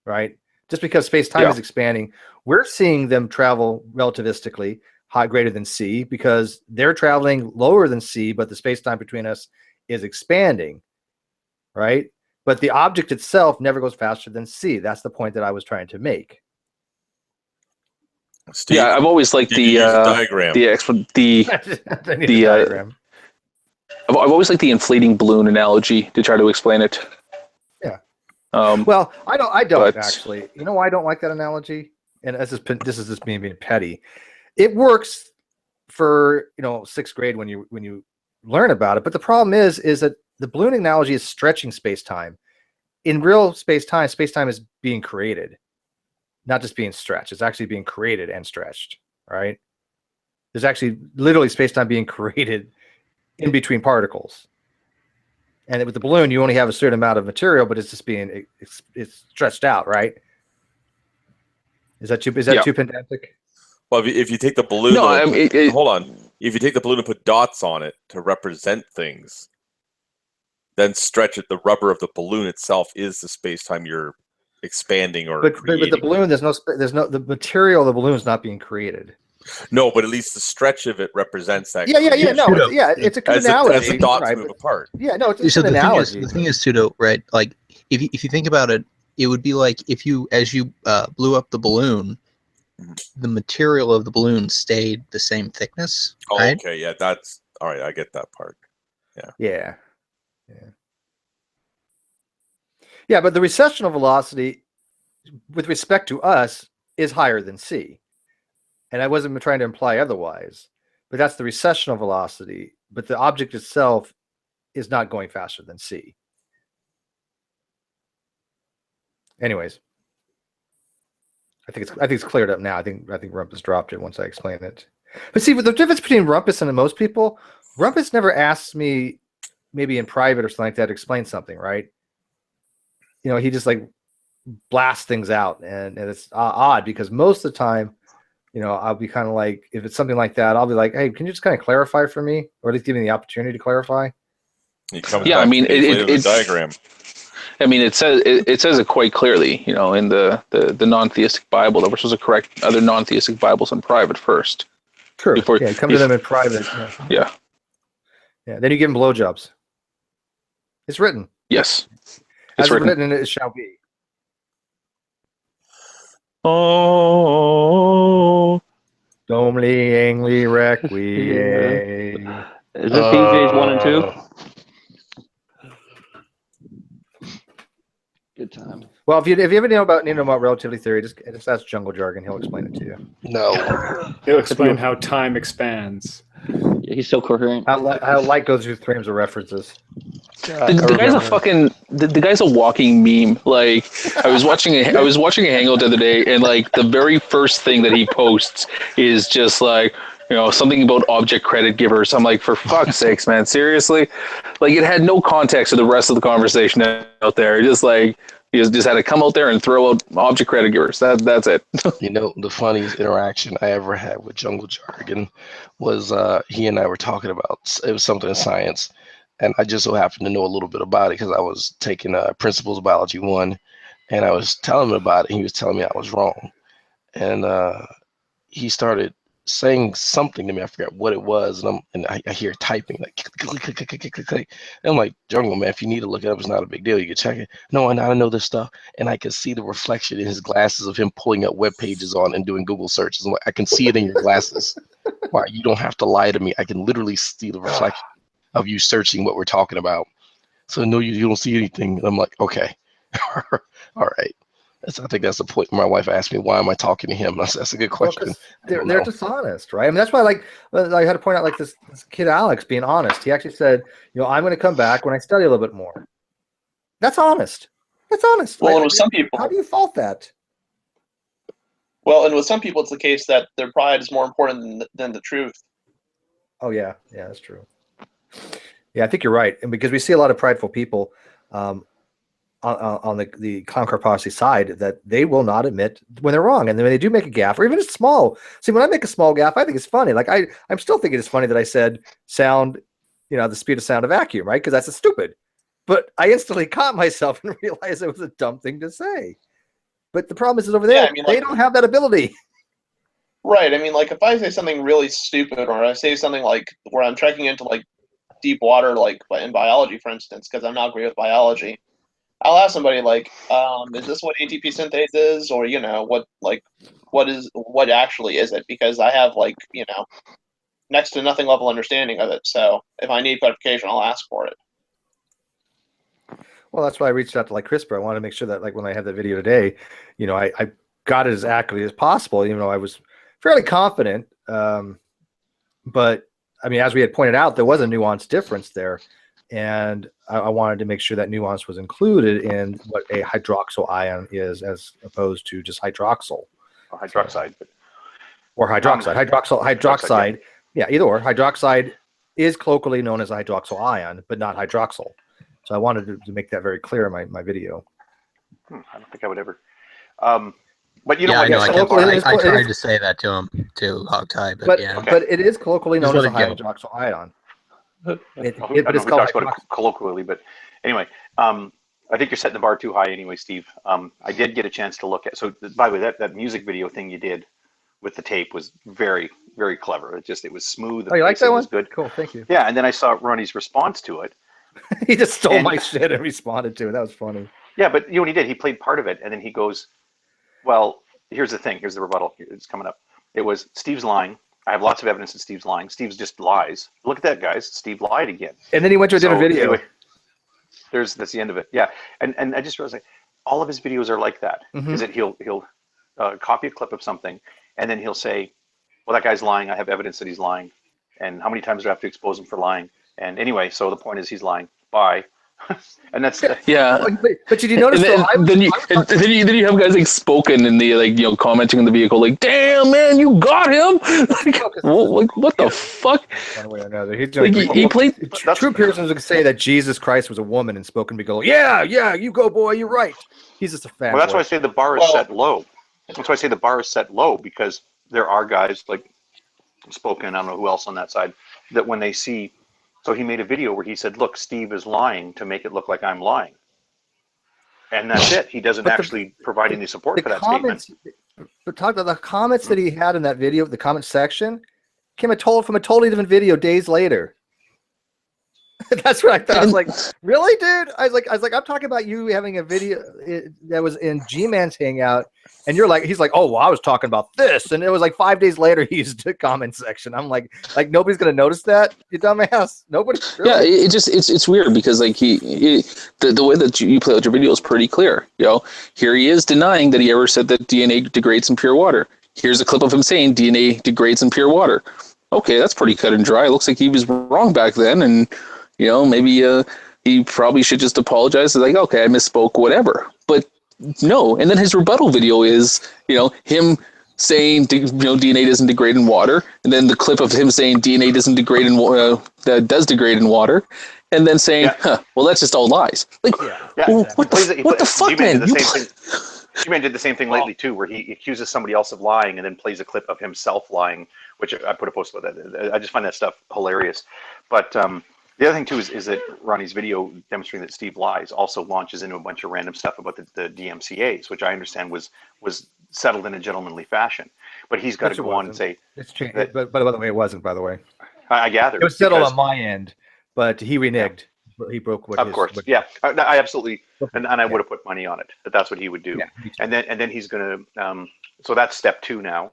right? Just because space-time is expanding, we're seeing them travel relativistically greater than C because they're traveling lower than C, but the space-time between us is expanding, right? But the object itself never goes faster than C. That's the point that I was trying to make. Steve, yeah, I've always liked the diagram. Diagram. I've always liked the inflating balloon analogy to try to explain it. Yeah. Well, I don't actually. You know why I don't like that analogy? And this is just me being petty. It works for, you know, 6th grade when you learn about it, but the problem is that the balloon analogy is stretching space-time. In real space-time is being created, not just being stretched. It's actually being created and stretched, right? There's actually literally space-time being created in between particles. And with the balloon, you only have a certain amount of material, but it's just being it's stretched out, right? Is that too pedantic? Well, if you take the balloon, hold on. If you take the balloon and put dots on it to represent things, then stretch it. The rubber of the balloon itself is the space-time you're expanding or but creating. with the balloon, there's no the material of the balloon is not being created. No, but at least the stretch of it represents that. Yeah. No, it's a good analogy. As the dots right, move apart. Yeah, no, it's So an analogy. The thing is, Tudo, right? Like, if you think about it, it would be like if as you blew up the balloon, the material of the balloon stayed the same thickness. Oh, right? okay, yeah, that's all right. I get that part. Yeah. But the recessional velocity, with respect to us, is higher than C, and I wasn't trying to imply otherwise. But that's the recessional velocity. But the object itself is not going faster than C. Anyways. I think it's cleared up now. I think Rumpus dropped it once I explained it. But see, the difference between Rumpus and most people, Rumpus never asks me, maybe in private or something like that, to explain something, right? You know, he just like blasts things out, and it's odd because most of the time, you know, I'll be kind of like, if it's something like that, I'll be like, hey, can you just kind of clarify for me, or at least give me the opportunity to clarify? I mean, it's diagram. I mean, it says it quite clearly, you know, in the non-theistic Bible that we're supposed to correct other non-theistic Bibles in private first. True. Come to them in private. Yeah. Then you give them blowjobs. It's written. Yes. As written, and it shall be. Oh. Domly Angly Requiem. Is it PJ's 1 and 2? Good time. Well, if you ever need to know about relativity theory, just ask Jungle Jargon. He'll explain it to you. No. He'll explain how time expands. Yeah, he's so coherent. How light goes through frames of references. The guy's a fucking the guy's a walking meme. Like I was watching a hangout the other day, and like the very first thing that he posts is just like, something about object credit givers. I'm like, for fuck's sakes, man, seriously? Like, it had no context to the rest of the conversation out there. Just like, you just had to come out there and throw out object credit givers. That's it. The funniest interaction I ever had with Jungle Jargon was he and I were talking about, it was something in science, and I just so happened to know a little bit about it because I was taking Principles of Biology 1, and I was telling him about it, and he was telling me I was wrong. And he started saying something to me. I forgot what it was, and I hear typing like click, click, click, click, click, click. And I'm like, Jungle, man, if you need to look it up, it's not a big deal. You can check it. No, I know this stuff, and I can see the reflection in his glasses of him pulling up web pages on and doing Google searches. I'm like, I can see it in your glasses. Why? You don't have to lie to me. I can literally see the reflection of you searching what we're talking about. So no, you don't see anything. And I'm like, okay, all right. I think that's the point where my wife asked me, why am I talking to him? That's a good question. Well, they're dishonest, right? I mean, that's why I had to point out like this kid, Alex, being honest. He actually said, I'm going to come back when I study a little bit more. That's honest. That's honest. Well, and with some people, how do you fault that? Well, and with some people, it's the case that their pride is more important than the truth. Oh, yeah. Yeah, that's true. Yeah, I think you're right. And because we see a lot of prideful people, on the Clown Car Posse side, that they will not admit when they're wrong, and then when they do make a gaffe, or even a small. See, when I make a small gaffe, I think it's funny. Like I'm still thinking it's funny that I said sound, the speed of sound of vacuum, right? Because that's a stupid. But I instantly caught myself and realized it was a dumb thing to say. But the problem is over there, they don't have that ability. Right. I mean, like if I say something really stupid, or I say something like where I'm trekking into like deep water, like in biology, for instance, because I'm not great with biology. I'll ask somebody like, is this what ATP synthase is, or what actually is it? Because I have next to nothing level understanding of it. So if I need clarification, I'll ask for it. Well, that's why I reached out to CRISPR. I wanted to make sure that when I had the video today, I got it as accurately as possible, even though I was fairly confident. But I mean, as we had pointed out, there was a nuanced difference there. And I wanted to make sure that nuance was included in what a hydroxyl ion is, as opposed to just hydroxyl. Or hydroxide. Or hydroxide. Hydroxide. Yeah, either or. Hydroxide is colloquially known as a hydroxyl ion, but not hydroxyl. So I wanted to make that very clear in my video. I don't think I would ever. But I tried to say that to him, to Hogtie, but yeah. Okay. But it is colloquially known as a hydroxyl ion. But it's called colloquially, but anyway, I think you're setting the bar too high anyway, Steve. I did get a chance to look at, so by the way, that music video thing you did with the tape was very, very clever. It was smooth. Oh, you like that one? Was good. Cool, thank you. Yeah, and then I saw Ronnie's response to it. He just stole my shit and responded to it. That was funny. Yeah, but you know what he did? He played part of it, and then he goes, well, here's the thing. Here's the rebuttal. It's coming up. It was, Steve's lying. I have lots of evidence that Steve's lying. Steve's just lies. Look at that, guys. Steve lied again. And then he went to a different video. Anyway, that's the end of it. Yeah, and I just realized all of his videos are like that. Is that he'll copy a clip of something, and then he'll say, well, that guy's lying. I have evidence that he's lying. And how many times do I have to expose him for lying? And anyway, so the point is he's lying. Bye. And that's yeah. But did you notice? Then you have guys spoken and the commenting in the vehicle like, "Damn man, you got him!" What the fuck? One way or another, he played. True Pearsons would say that Jesus Christ was a woman, and spoken to go, "Yeah, you go, boy, you're right." He's just a fan. Well, that's why I say the bar is set low. That's why I say the bar is set low, because there are guys like spoken. I don't know who else on that side, that when they see. So he made a video where he said, look, Steve is lying to make it look like I'm lying. And that's it. He doesn't actually provide any support for that statement. But talk about the comments that he had in that video, the comment section, came from a totally different video days later. That's what I thought. I was like, really, dude? I was like, I'm talking about you having a video that was in G-Man's Hangout, and he's like, oh, well, I was talking about this, and it was like 5 days later he used the comment section. I'm like nobody's gonna notice that, you dumbass. Nobody. Really? Yeah, it's weird because the way that you play out your video is pretty clear. Here he is denying that he ever said that DNA degrades in pure water. Here's a clip of him saying DNA degrades in pure water. Okay, that's pretty cut and dry. It looks like he was wrong back then, and maybe he probably should just apologize. Like, okay, I misspoke, whatever. But no. And then his rebuttal video is, him saying DNA doesn't degrade in water, and then the clip of him saying DNA doesn't degrade in that does degrade in water, and then saying, well, that's just all lies. Like, what the fuck, G-Man man? did the same thing. G-Man did the same thing lately too, where he accuses somebody else of lying and then plays a clip of himself lying, which I put a post about that. I just find that stuff hilarious. But the other thing too is that Ronnie's video demonstrating that Steve lies also launches into a bunch of random stuff about the DMCA's, which I understand was settled in a gentlemanly fashion. But he's got to go on and say it's changed. But by the way, it wasn't. By the way, I gathered it was settled on my end, but he reneged. He broke what. Of course, I absolutely, and I would have put money on it that that's what he would do. And then he's going to. So that's step 2 now.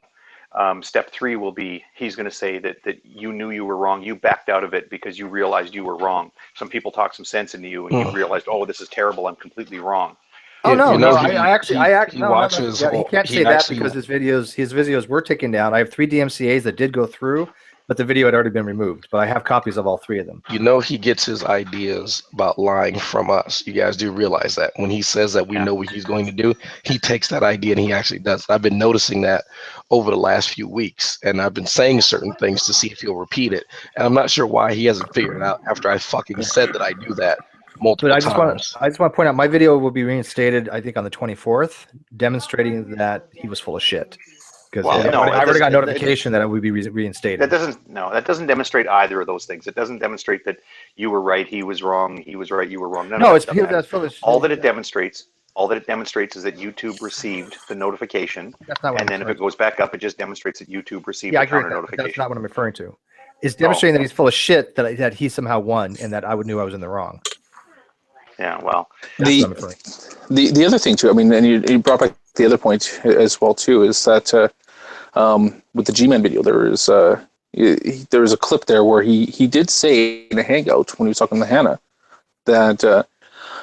Step 3 will be he's going to say that you knew you were wrong. You backed out of it because you realized you were wrong. Some people talk some sense into you, and you realized, oh, this is terrible. I'm completely wrong. Oh no, no! I actually watches. He can't say that because his videos were taken down. I have 3 DMCA's that did go through, but the video had already been removed. But I have copies of all 3 of them. He gets his ideas about lying from us. You guys do realize that when he says that we know what he's going to do, he takes that idea and he actually does. I've been noticing that over the last few weeks, and I've been saying certain things to see if he'll repeat it. And I'm not sure why he hasn't figured it out after I fucking said that I do that multiple times. I just want to point out my video will be reinstated, I think, on the 24th, demonstrating that he was full of shit. Because I already got notification that it would be reinstated. That doesn't demonstrate either of those things. It doesn't demonstrate that you were right, he was wrong, he was right, you were wrong. No, it's that's full of shit. All that it demonstrates is that YouTube received the notification, and then if it goes back up, it just demonstrates that YouTube received the counter notification. That's not what I'm referring to. It's demonstrating that he's full of shit, that he somehow won, and that I knew I was in the wrong. Yeah, well, the other thing too, I mean, and you brought back the other point as well too, is that with the G-Man video, there was a clip there where he did say in a hangout when he was talking to Hannah that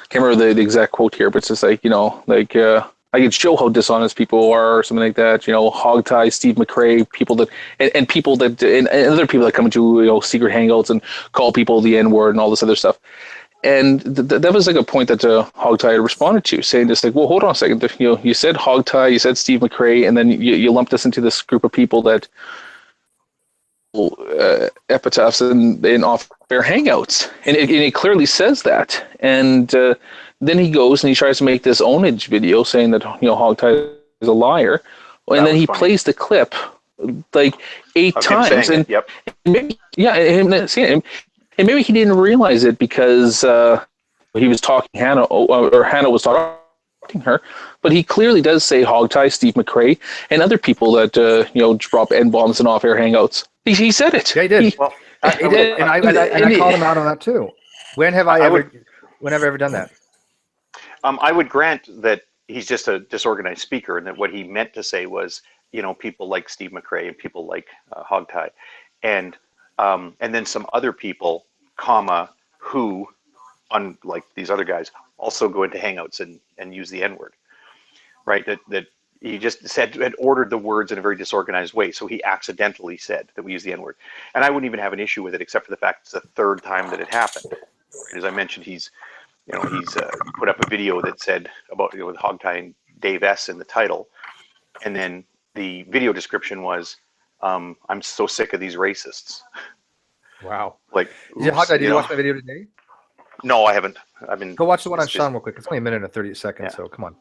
can't remember the exact quote here, but it's just like, I can show how dishonest people are, or something like that. Hogtie, Steve McRae, people that and people that and other people that come into secret hangouts and call people the N-word and all this other stuff. And that was like a point that Hogtie responded to, saying just like, well, hold on a second. You said Hogtie, you said Steve McRae, and then you lumped us into this group of people that epitaphs in off-air hangouts, and it clearly says that. And then he goes and he tries to make this ownage video saying that Hogtie is a liar, and then he plays the clip like 8 times, and maybe, and maybe he didn't realize it because he was talking Hannah, or Hannah was talking her, but he clearly does say Hogtie, Steve McRae, and other people that drop N-bombs in off-air hangouts. He said it. Yeah, he did. He did, and I called him out on that too. When have I ever done that? I would grant that he's just a disorganized speaker, and that what he meant to say was, people like Steve McRae and people like Hogtie, and then some other people, who, unlike these other guys, also go into hangouts and use the N-word, right? That he just had ordered the words in a very disorganized way, so he accidentally said that we use the N-word. And I wouldn't even have an issue with it, except for the fact it's the 3rd time that it happened. As I mentioned, he's put up a video that said about with Hogtie and Dave S in the title, and then the video description was, "I'm so sick of these racists." Wow. Like, Hogtie, did you watch my video today? No, I haven't. Go watch the one on Sean real quick. It's only a minute and 30 seconds, so come on.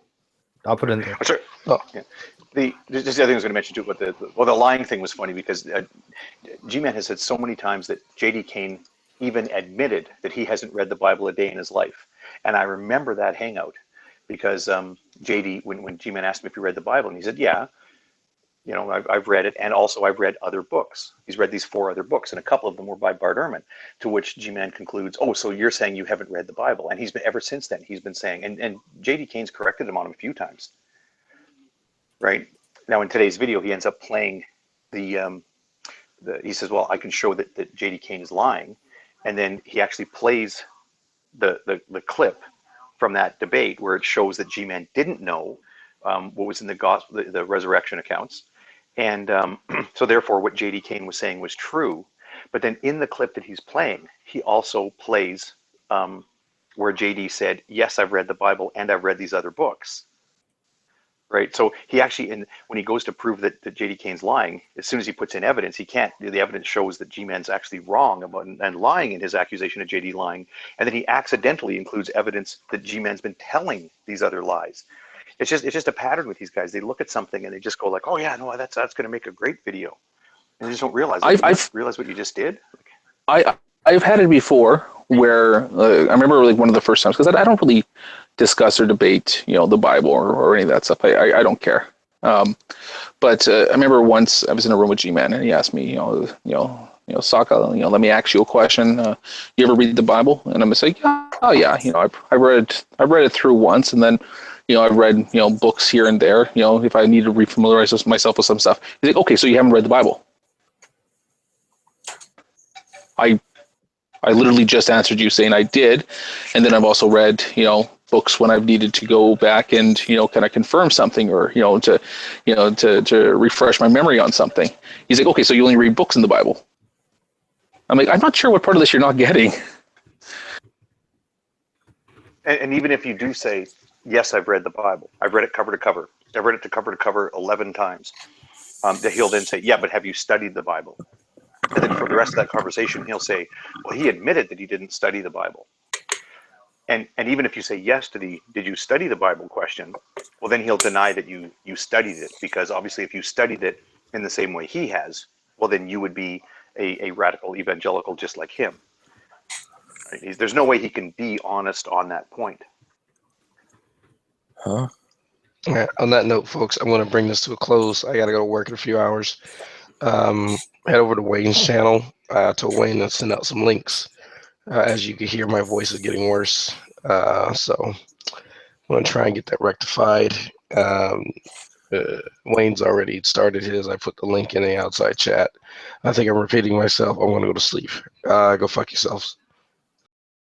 I'll put it in there. Sure. Oh, yeah. Just the other thing I was going to mention too, but the lying thing was funny because G-Man has said so many times that J.D. Kane even admitted that he hasn't read the Bible a day in his life, and I remember that hangout because J.D. when G-Man asked him if he read the Bible, and he said, "Yeah, I've read it, and also I've read other books." He's read these 4 other books, and a couple of them were by Bart Ehrman, to which G-Man concludes, "Oh, so you're saying you haven't read the Bible?" And he's been, ever since then, he's been saying, and J.D. Kane's corrected him on him a few times. Right? Now, in today's video, he ends up playing he says, well, I can show that J.D. Kane is lying, and then he actually plays the clip from that debate where it shows that G-Man didn't know what was in the gospel, the resurrection accounts. And so therefore what J.D. Kane was saying was true. But then in the clip that he's playing, he also plays where J.D. said, yes, I've read the Bible and I've read these other books. Right. So he actually, when he goes to prove that J.D. Kane's lying, as soon as he puts in evidence, he can't. The evidence shows that G-Man's actually wrong about and lying in his accusation of J.D. lying, and then he accidentally includes evidence that G-Man's been telling these other lies. It's just a pattern with these guys. They look at something and they just go like, oh yeah, no, that's going to make a great video, and they just don't realize. Like, I've realize what you just did. I've had it before where I remember like one of the first times, because I don't really discuss or debate, the Bible or any of that stuff. I don't care. But I remember once I was in a room with G-Man and he asked me, Saka, let me ask you a question. You ever read the Bible? And I'm just like, yeah, oh yeah, I read it through once, and then I've read books here and there. If I need to refamiliarize myself with some stuff. He's like, okay, so you haven't read the Bible? I literally just answered you saying I did, and then I've also read, books when I've needed to go back and, kind of confirm something or, to refresh my memory on something. He's like, okay, so you only read books in the Bible. I'm like, I'm not sure what part of this you're not getting. And even if you do say, yes, I've read the Bible, I've read it cover to cover, I've read it to cover 11 times, he'll then say, yeah, but have you studied the Bible? And then for the rest of that conversation, he'll say, well, he admitted that he didn't study the Bible. And even if you say yes to the did you study the Bible question, well, then he'll deny that you studied it, because obviously if you studied it in the same way he has, well, then you would be a radical evangelical just like him. Right? There's no way he can be honest on that point. Huh? All right, on that note, folks, I'm going to bring this to a close. I got to go to work in a few hours. Head over to Wayne's channel. I told Wayne to send out some links. As you can hear, my voice is getting worse. So I'm going to try and get that rectified. Wayne's already started his. I put the link in the outside chat. I think I'm repeating myself. I want to go to sleep. Go fuck yourselves.